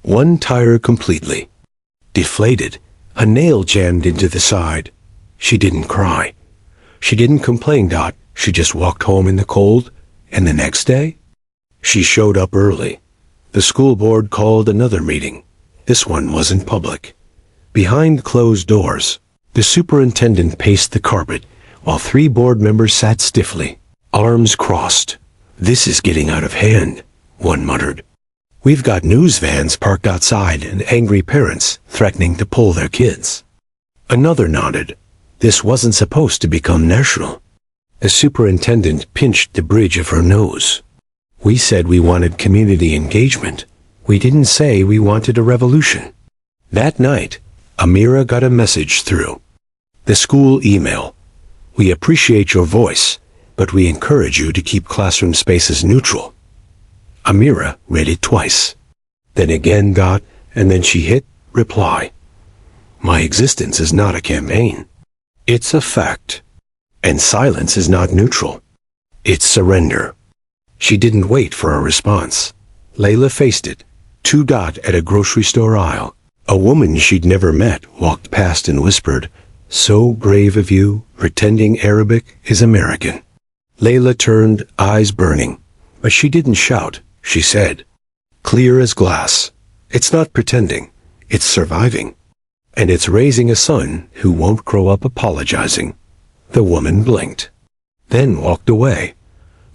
One tire completely deflated, a nail jammed into the side. She didn't cry. She didn't complain. She just walked home in the cold, and the next day, she showed up early. The school board called another meeting. This one wasn't public. Behind closed doors, the superintendent paced the carpet while 3 board members sat stiffly, arms crossed. "This is getting out of hand," one muttered. We've got news vans parked outside and angry parents threatening to pull their kids. Another nodded. This wasn't supposed to become national. The superintendent pinched the bridge of her nose. We said we wanted community engagement. We didn't say we wanted a revolution. That night, Amira got a message through. The school email. We appreciate your voice, but we encourage you to keep classroom spaces neutral. Amira read it twice. Then again and then she hit reply. My existence is not a campaign. It's a fact. And silence is not neutral. It's surrender. She didn't wait for a response. Layla faced it. At a grocery store aisle. A woman she'd never met walked past and whispered, "So brave of you, pretending Arabic is American." Layla turned, eyes burning. But she didn't shout. She said, clear as glass, "It's not pretending. It's surviving. And it's raising a son who won't grow up apologizing." The woman blinked, then walked away.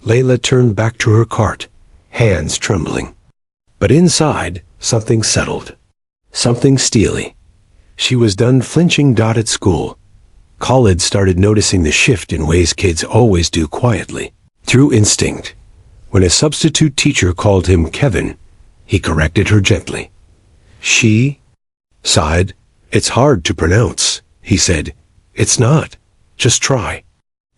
Layla turned back to her cart, hands trembling. But inside, something settled. Something steely. She was done flinching. At school, Khalid started noticing the shift in ways kids always do quietly, through instinct. When a substitute teacher called him Kevin, he corrected her gently. She sighed. "It's hard to pronounce," he said. "It's not. Just try."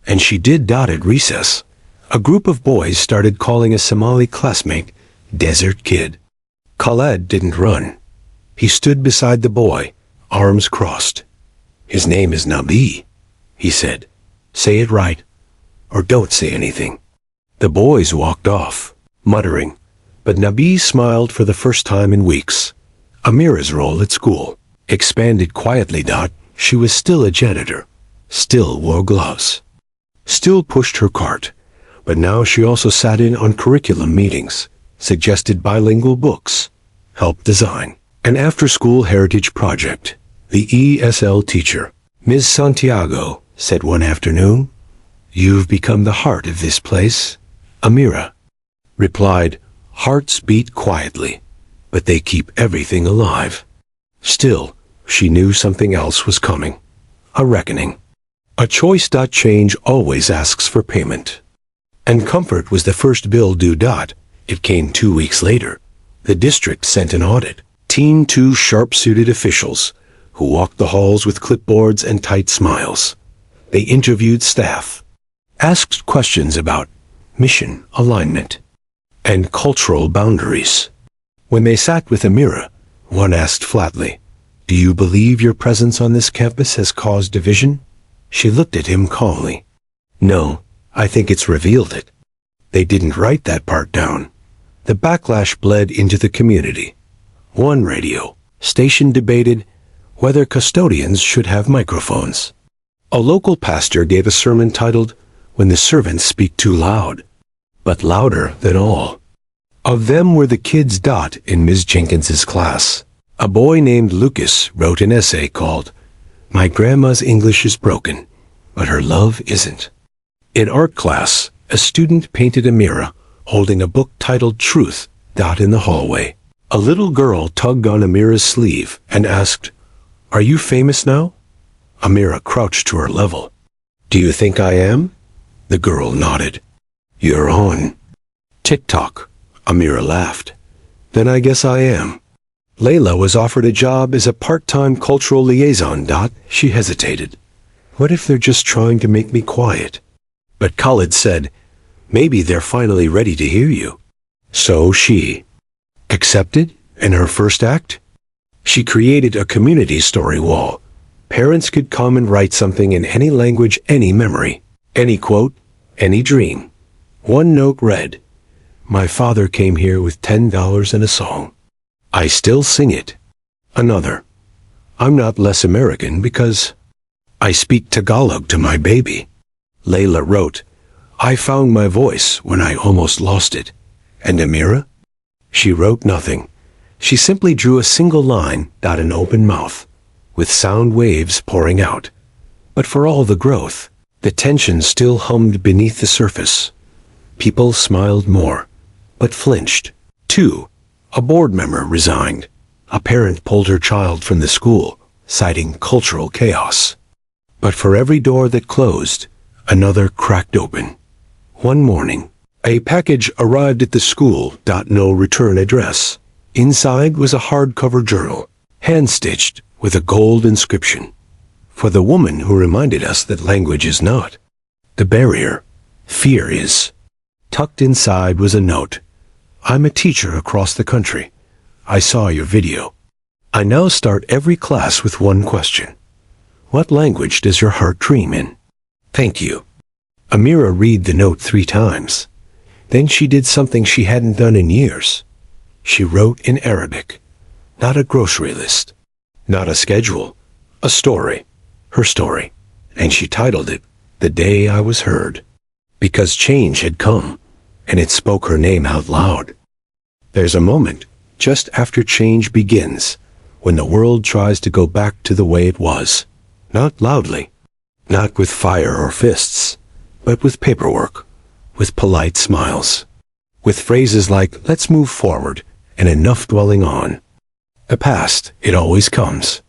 And she did. At recess, a group of boys started calling a Somali classmate Desert Kid. Khaled didn't run. He stood beside the boy, arms crossed. "His name is Nabi," he said. "Say it right, or don't say anything." The boys walked off, muttering, but Nabi smiled for the first time in weeks. Amira's role at school expanded quietly. She was still a janitor, still wore gloves, still pushed her cart, but now she also sat in on curriculum meetings, suggested bilingual books, helped design an after-school heritage project. The ESL teacher, Ms. Santiago, said one afternoon, "You've become the heart of this place." Amira replied, "Hearts beat quietly, but they keep everything alive." Still, she knew something else was coming. A reckoning. A choice. Change always asks for payment. And comfort was the first bill due. It came 2 weeks later. The district sent an audit team, 2 sharp-suited officials who walked the halls with clipboards and tight smiles. They interviewed staff, asked questions about mission alignment and cultural boundaries. When they sat with Amira, one asked flatly, "Do you believe your presence on this campus has caused division?" She looked at him calmly. "No, I think it's revealed it." They didn't write that part down. The backlash bled into the community. One radio station debated whether custodians should have microphones. A local pastor gave a sermon titled, "When the Servants Speak Too Loud." But louder than all of them were the kids. In Ms. Jenkins's class, a boy named Lucas wrote an essay called, "My Grandma's English is Broken, but Her Love Isn't." In art class, a student painted Amira holding a book titled Truth. In the hallway, a little girl tugged on Amira's sleeve and asked, "Are you famous now?" Amira crouched to her level. "Do you think I am?" The girl nodded. "You're on TikTok." Amira laughed. "Then I guess I am." Layla was offered a job as a part-time cultural liaison. She hesitated. What if they're just trying to make me quiet? But Khalid said, "Maybe they're finally ready to hear you." So she accepted, and her first act? She created a community story wall. Parents could come and write something in any language, any memory, any quote, any dream. One note read, "My father came here with $10 and a song. I still sing it." Another, "I'm not less American because I speak Tagalog to my baby." Layla wrote, "I found my voice when I almost lost it." And Amira? She wrote nothing. She simply drew a single line, an open mouth, with sound waves pouring out. But for all the growth, the tension still hummed beneath the surface. People smiled more, but flinched. 2. A board member resigned. A parent pulled her child from the school, citing cultural chaos. But for every door that closed, another cracked open. One morning, a package arrived at the school. No return address. Inside was a hardcover journal, hand-stitched with a gold inscription. For the woman who reminded us that language is not the barrier, fear is. Tucked inside was a note. I'm a teacher across the country. I saw your video. I now start every class with one question. What language does your heart dream in? Thank you. Amira read the note 3 times. Then she did something she hadn't done in years. She wrote in Arabic. Not a grocery list. Not a schedule. A story. Her story. And she titled it, The Day I Was Heard. Because change had come, and it spoke her name out loud. There's a moment, just after change begins, when the world tries to go back to the way it was. Not loudly, not with fire or fists, but with paperwork, with polite smiles, with phrases like, let's move forward, and enough dwelling on. The past, it always comes.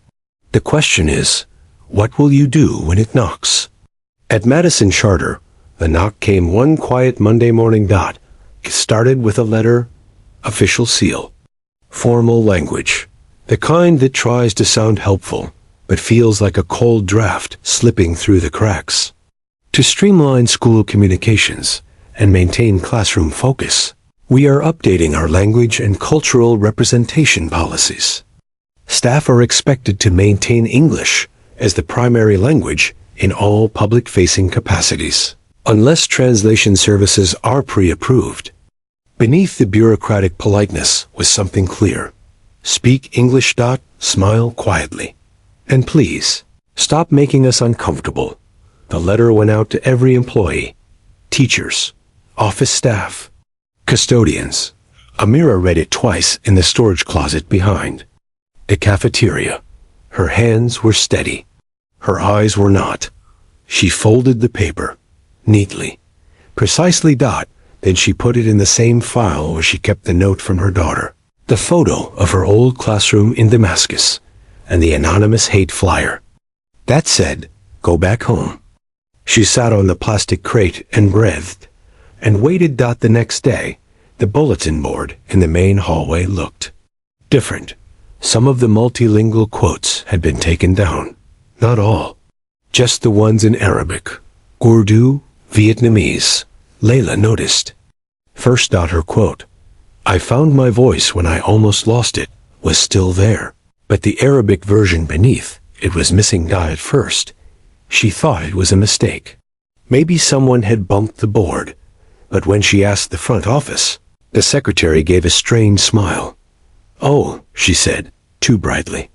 The question is, what will you do when it knocks? At Madison Charter, the knock came one quiet Monday morning. It started with a letter, official seal, formal language, the kind that tries to sound helpful, but feels like a cold draft slipping through the cracks. To streamline school communications and maintain classroom focus, we are updating our language and cultural representation policies. Staff are expected to maintain English as the primary language in all public-facing capacities, unless translation services are pre-approved. Beneath the bureaucratic politeness was something clear. Speak English. Smile quietly. And please, stop making us uncomfortable. The letter went out to every employee, teachers, office staff, custodians. Amira read it twice in the storage closet behind the cafeteria. Her hands were steady. Her eyes were not. She folded the paper, neatly, precisely. Then she put it in the same file where she kept the note from her daughter, the photo of her old classroom in Damascus, and the anonymous hate flyer. That said, go back home. She sat on the plastic crate and breathed, and waited. The next day, the bulletin board in the main hallway looked different. Some of the multilingual quotes had been taken down. Not all. Just the ones in Arabic, Urdu, Vietnamese. Layla noticed. First. Her quote, I found my voice when I almost lost it, was still there. But the Arabic version beneath, it was missing. At first, she thought it was a mistake. Maybe someone had bumped the board. But when she asked the front office, the secretary gave a strained smile. Oh, she said, too brightly.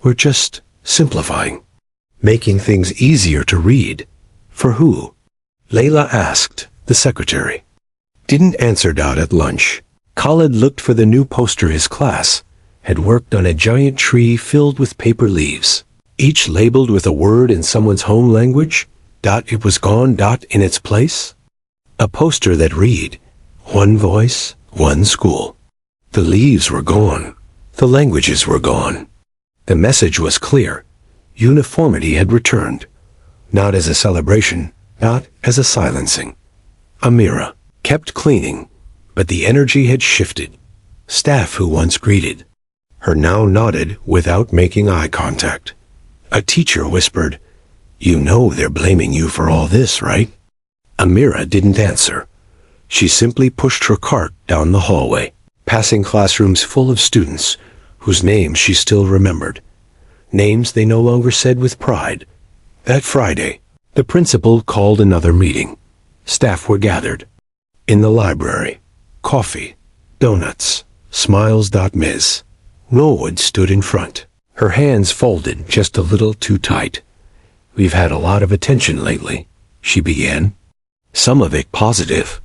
We're just simplifying. Making things easier to read. For who? Layla asked the secretary. Didn't answer. At lunch, Khalid looked for the new poster his class had worked on, a giant tree filled with paper leaves, each labeled with a word in someone's home language. It was gone. In its place, a poster that read, one voice, one school. The leaves were gone. The languages were gone. The message was clear. Uniformity had returned, not as a celebration, not as a silencing. Amira kept cleaning, but the energy had shifted. Staff who once greeted her now nodded without making eye contact. A teacher whispered, You know they're blaming you for all this, right? Amira didn't answer. She simply pushed her cart down the hallway, passing classrooms full of students whose names she still remembered. Names they no longer said with pride. That Friday, the principal called another meeting. Staff were gathered. In the library, coffee, donuts, smiles. Ms. Norwood stood in front, her hands folded just a little too tight. We've had a lot of attention lately, she began. Some of it positive,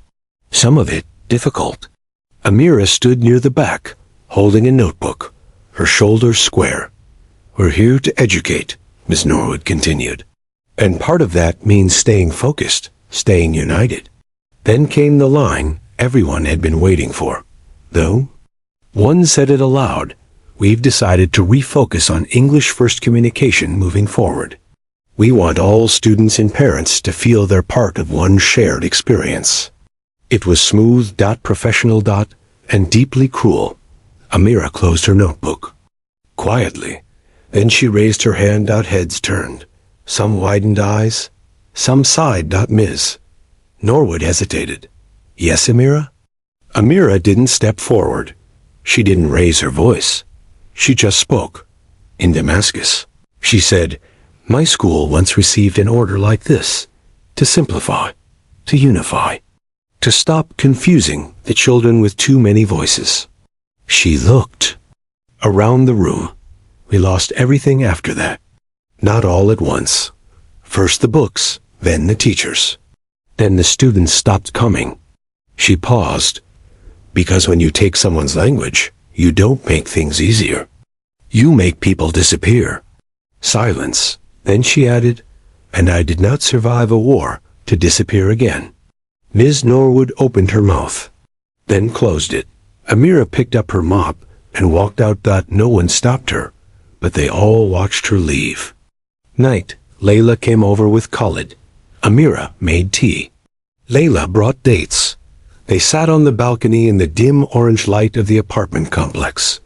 some of it difficult. Amira stood near the back, holding a notebook, her shoulders square. We're here to educate, Miss Norwood continued. And part of that means staying focused, staying united. Then came the line everyone had been waiting for. Though, One said it aloud. We've decided to refocus on English-first communication moving forward. We want all students and parents to feel they're part of one shared experience. It was smooth, professional, and deeply cruel. Amira closed her notebook. Quietly. Then she raised her hand, heads turned. Some widened eyes. Some sighed, Ms. Norwood hesitated. Yes, Amira? Amira didn't step forward. She didn't raise her voice. She just spoke. In Damascus, she said, my school once received an order like this. To simplify. To unify. To stop confusing the children with too many voices. She looked around the room. We lost everything after that. Not all at once. First the books, then the teachers. Then the students stopped coming. She paused. Because when you take someone's language, you don't make things easier. You make people disappear. Silence. Then she added, and I did not survive a war to disappear again. Ms. Norwood opened her mouth, then closed it. Amira picked up her mop and walked out. No one stopped her, but they all watched her leave. Night, Layla came over with Khalid. Amira made tea. Layla brought dates. They sat on the balcony in the dim orange light of the apartment complex.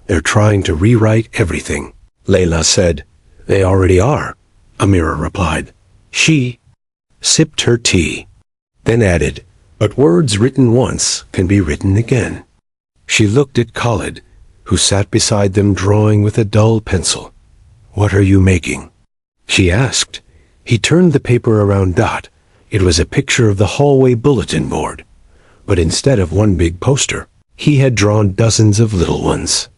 They're trying to rewrite everything, Layla said. They already are, Amira replied. She sipped her tea, then added, but words written once can be written again. She looked at Khalid, who sat beside them drawing with a dull pencil. What are you making? She asked. He turned the paper around. It was a picture of the hallway bulletin board, but instead of one big poster, he had drawn dozens of little ones,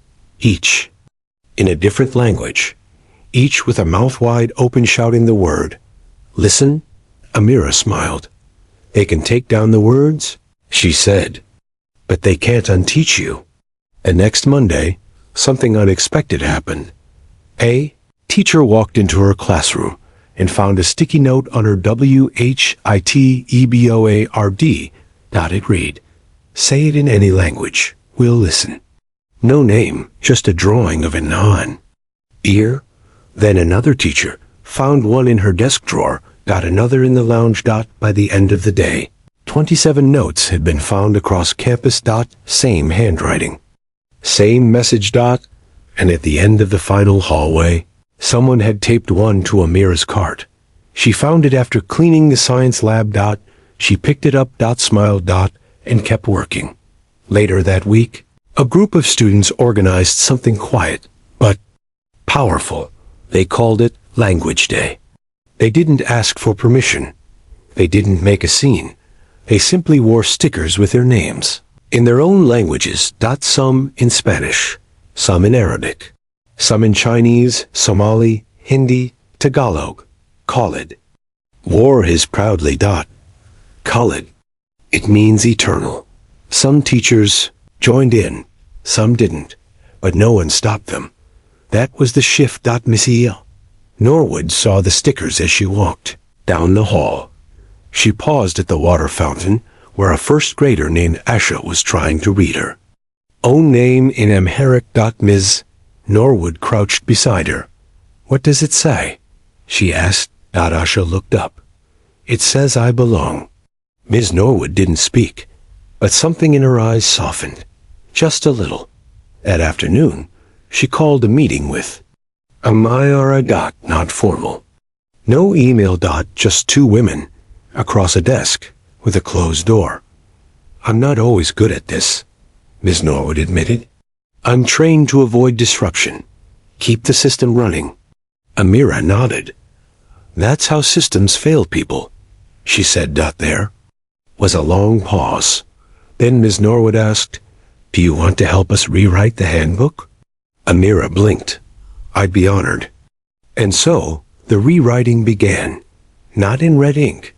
each in a different language. Each with a mouth wide open shouting the word. Listen, Amira smiled. They can take down the words, she said, but they can't unteach you. And next Monday, something unexpected happened. A teacher walked into her classroom and found a sticky note on her WHITEBOARD. It read, say it in any language, we'll listen. No name, just a drawing of an on. Ear. Then another teacher found one in her desk drawer, another in the lounge. By the end of the day, 27 notes had been found across campus. Same handwriting. Same message. And at the end of the final hallway, someone had taped one to Amira's cart. She found it after cleaning the science lab. She picked it up. Smiled. And kept working. Later that week, a group of students organized something quiet, but powerful. They called it Language Day. They didn't ask for permission. They didn't make a scene. They simply wore stickers with their names, in their own languages. Some in Spanish, some in Arabic, some in Chinese, Somali, Hindi, Tagalog. Khalid wore his proudly. Khalid. It means eternal. Some teachers joined in, some didn't, but no one stopped them. That was the shift. Missy Norwood saw the stickers as she walked down the hall. She paused at the water fountain where a first grader named Asha was trying to read her own name in Amharic. Ms. Norwood crouched beside her. What does it say? She asked. Asha looked up. It says I belong. Ms. Norwood didn't speak, but something in her eyes softened, just a little. That afternoon, she called a meeting with Amira. Not formal. No email. Just two women, across a desk, with a closed door. I'm not always good at this, Ms. Norwood admitted. I'm trained to avoid disruption, keep the system running. Amira nodded. That's how systems fail people, she said. There was a long pause. Then Ms. Norwood asked, do you want to help us rewrite the handbook? Amira blinked. I'd be honored. And so, the rewriting began. Not in red ink.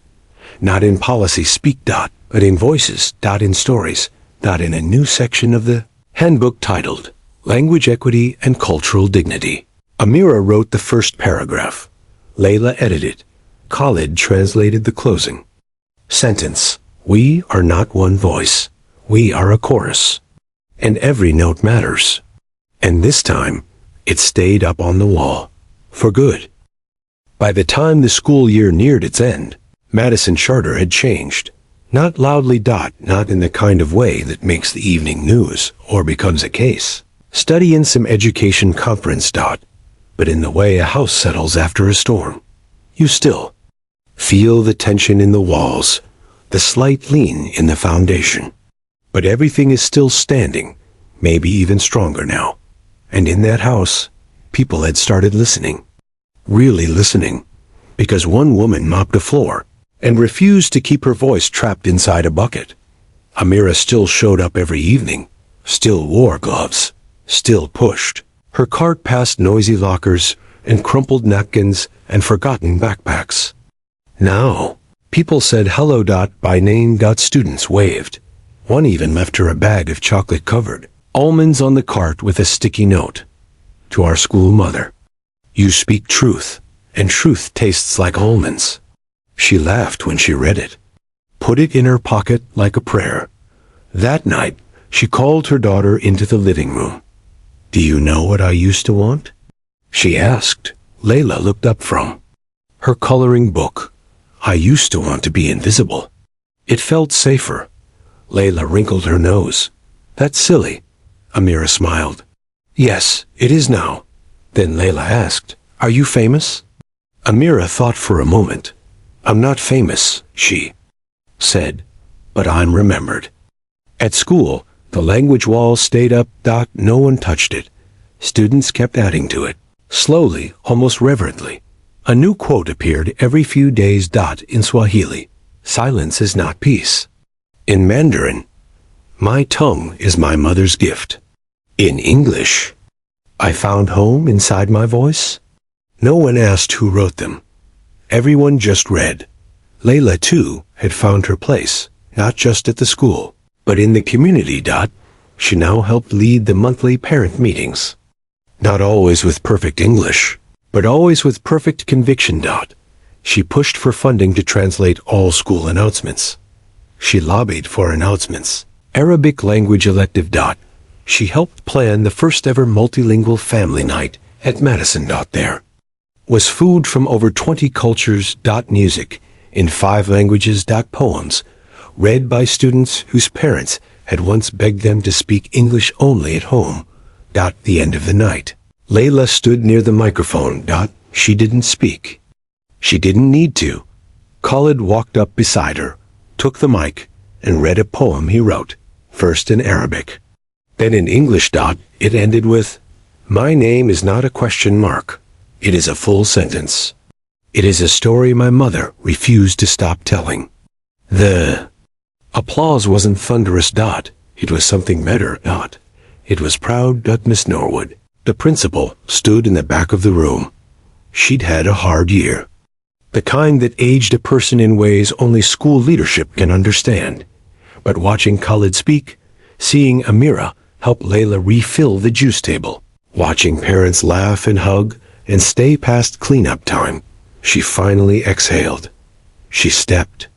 Not in policy speak. But in voices. In stories. In a new section of the handbook titled Language Equity and Cultural Dignity. Amira wrote the first paragraph. Layla edited. Khalid translated the closing sentence. We are not one voice. We are a chorus. and every note matters. And this time, it stayed up on the wall. For good. By the time the school year neared its end, Madison Charter had changed. Not loudly. Not in the kind of way that makes the evening news or becomes a case. Study in some education conference. But in the way a house settles after a storm. You still feel the tension in the walls, the slight lean in the foundation. But everything is still standing, maybe even stronger now. And in that house, people had started listening. Really listening. Because one woman mopped the floor and refused to keep her voice trapped inside a bucket. Amira still showed up every evening, still wore gloves, still pushed her cart past noisy lockers and crumpled napkins and forgotten backpacks. Now, people said hello. By name. Students waved. One even left her a bag of chocolate-covered almonds on the cart with a sticky note. To our school mother. You speak truth, and truth tastes like almonds. She laughed when she read it. Put it in her pocket like a prayer. That night, she called her daughter into the living room. Do you know what I used to want? She asked. Layla looked up from her coloring book. I used to want to be invisible. It felt safer. Layla wrinkled her nose. That's silly. Amira smiled. Yes, it is now. Then Layla asked, Are you famous? Amira thought for a moment. I'm not famous, she said, but I'm remembered. At school, the language wall stayed up. No one touched it. Students kept adding to it. Slowly, almost reverently. A new quote appeared every few days. In Swahili, silence is not peace. In Mandarin, my tongue is my mother's gift. In English, I found home inside my voice. No one asked who wrote them. Everyone just read. Layla, too, had found her place, not just at the school, but in the community. She now helped lead the monthly parent meetings. Not always with perfect English, but always with perfect conviction. She pushed for funding to translate all school announcements. She lobbied for announcements. Arabic language elective. She helped plan the first ever multilingual family night at Madison. There was food from over 20 cultures. Music in 5 languages. Poems read by students whose parents had once begged them to speak English only at home. The end of the night. Layla stood near the microphone. She didn't speak. She didn't need to. Khalid walked up beside her, took the mic, and read a poem he wrote, first in Arabic, then in English. It ended with, My name is not a question mark. It is a full sentence. It is a story my mother refused to stop telling. The applause wasn't thunderous. It was something better. It was proud. Miss Norwood, the principal, stood in the back of the room. She'd had a hard year. The kind that aged a person in ways only school leadership can understand. But watching Khalid speak, seeing Amira help Layla refill the juice table, watching parents laugh and hug and stay past cleanup time, she finally exhaled. She stepped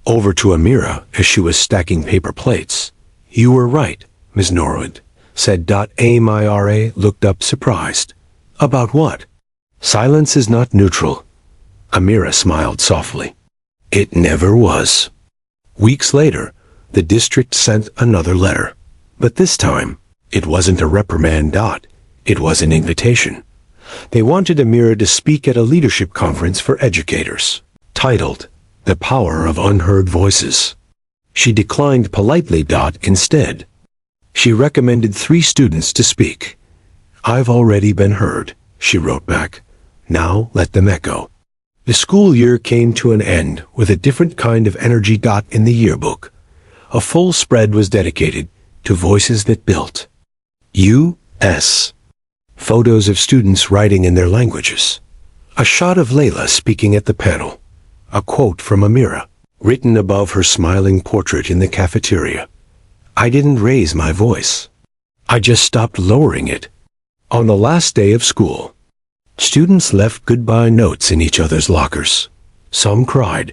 over to Amira as she was stacking paper plates. You were right, Ms. Norwood, said. Amira looked up surprised. About what? Silence is not neutral. Amira smiled softly. It never was. Weeks later, the district sent another letter. But this time, it wasn't a reprimand. It was an invitation. They wanted Amira to speak at a leadership conference for educators, titled, The Power of Unheard Voices. She declined politely. Instead, she recommended 3 students to speak. I've already been heard, she wrote back. Now let them echo. The school year came to an end with a different kind of energy. In the yearbook, a full spread was dedicated to voices that built. U.S. Photos of students writing in their languages. A shot of Layla speaking at the panel. A quote from Amira, written above her smiling portrait in the cafeteria. I didn't raise my voice. I just stopped lowering it. On the last day of school, students left goodbye notes in each other's lockers. Some cried.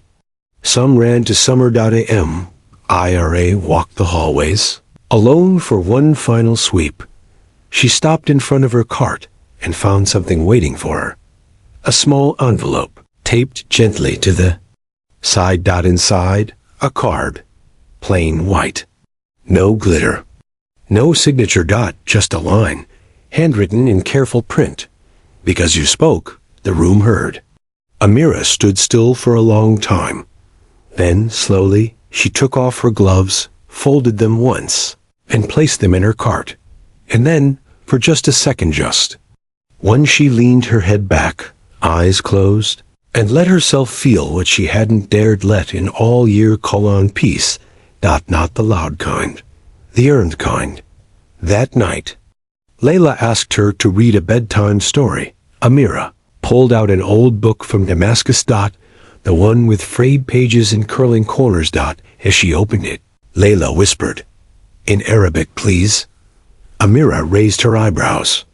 Some ran to summer.am. IRA walked the hallways. Alone for one final sweep, she stopped in front of her cart and found something waiting for her. A small envelope, taped gently to the side. Inside, a card, plain white. No glitter. No signature. Just a line, handwritten in careful print. Because you spoke, the room heard. Amira stood still for a long time. Then, slowly, she took off her gloves, folded them once, and placed them in her cart. And then, for just a second when she leaned her head back, eyes closed, and let herself feel what she hadn't dared let in all year. Peace. Not the loud kind, the earned kind. That night, Layla asked her to read a bedtime story. Amira pulled out an old book from Damascus. The one with frayed pages and curling corners. As she opened it, Layla whispered, "In Arabic, please." Amira raised her eyebrows.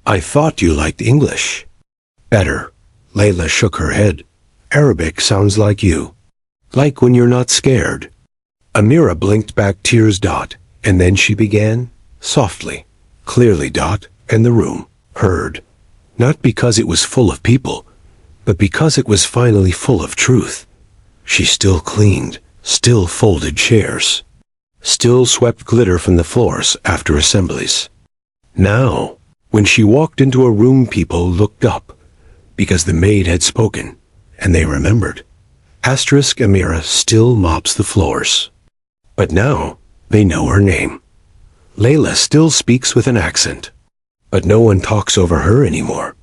"I thought you liked English." "Better." Layla shook her head. "Arabic sounds like you. Like when you're not scared." Amira blinked back tears. And then she began, softly, clearly. And the room heard. Not because it was full of people, but because it was finally full of truth. She still cleaned, still folded chairs, still swept glitter from the floors after assemblies. Now, when she walked into a room, people looked up, because the maid had spoken, and they remembered. Amira still mops the floors. But now, they know her name. Layla still speaks with an accent, but no one talks over her anymore.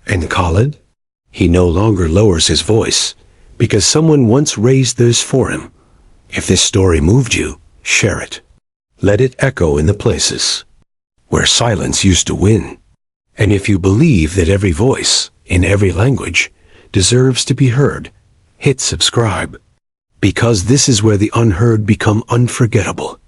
And Khalid? He no longer lowers his voice, because someone once raised theirs for him. If this story moved you, share it. Let it echo in the places where silence used to win. And if you believe that every voice, in every language, deserves to be heard, hit subscribe. Because this is where the unheard become unforgettable.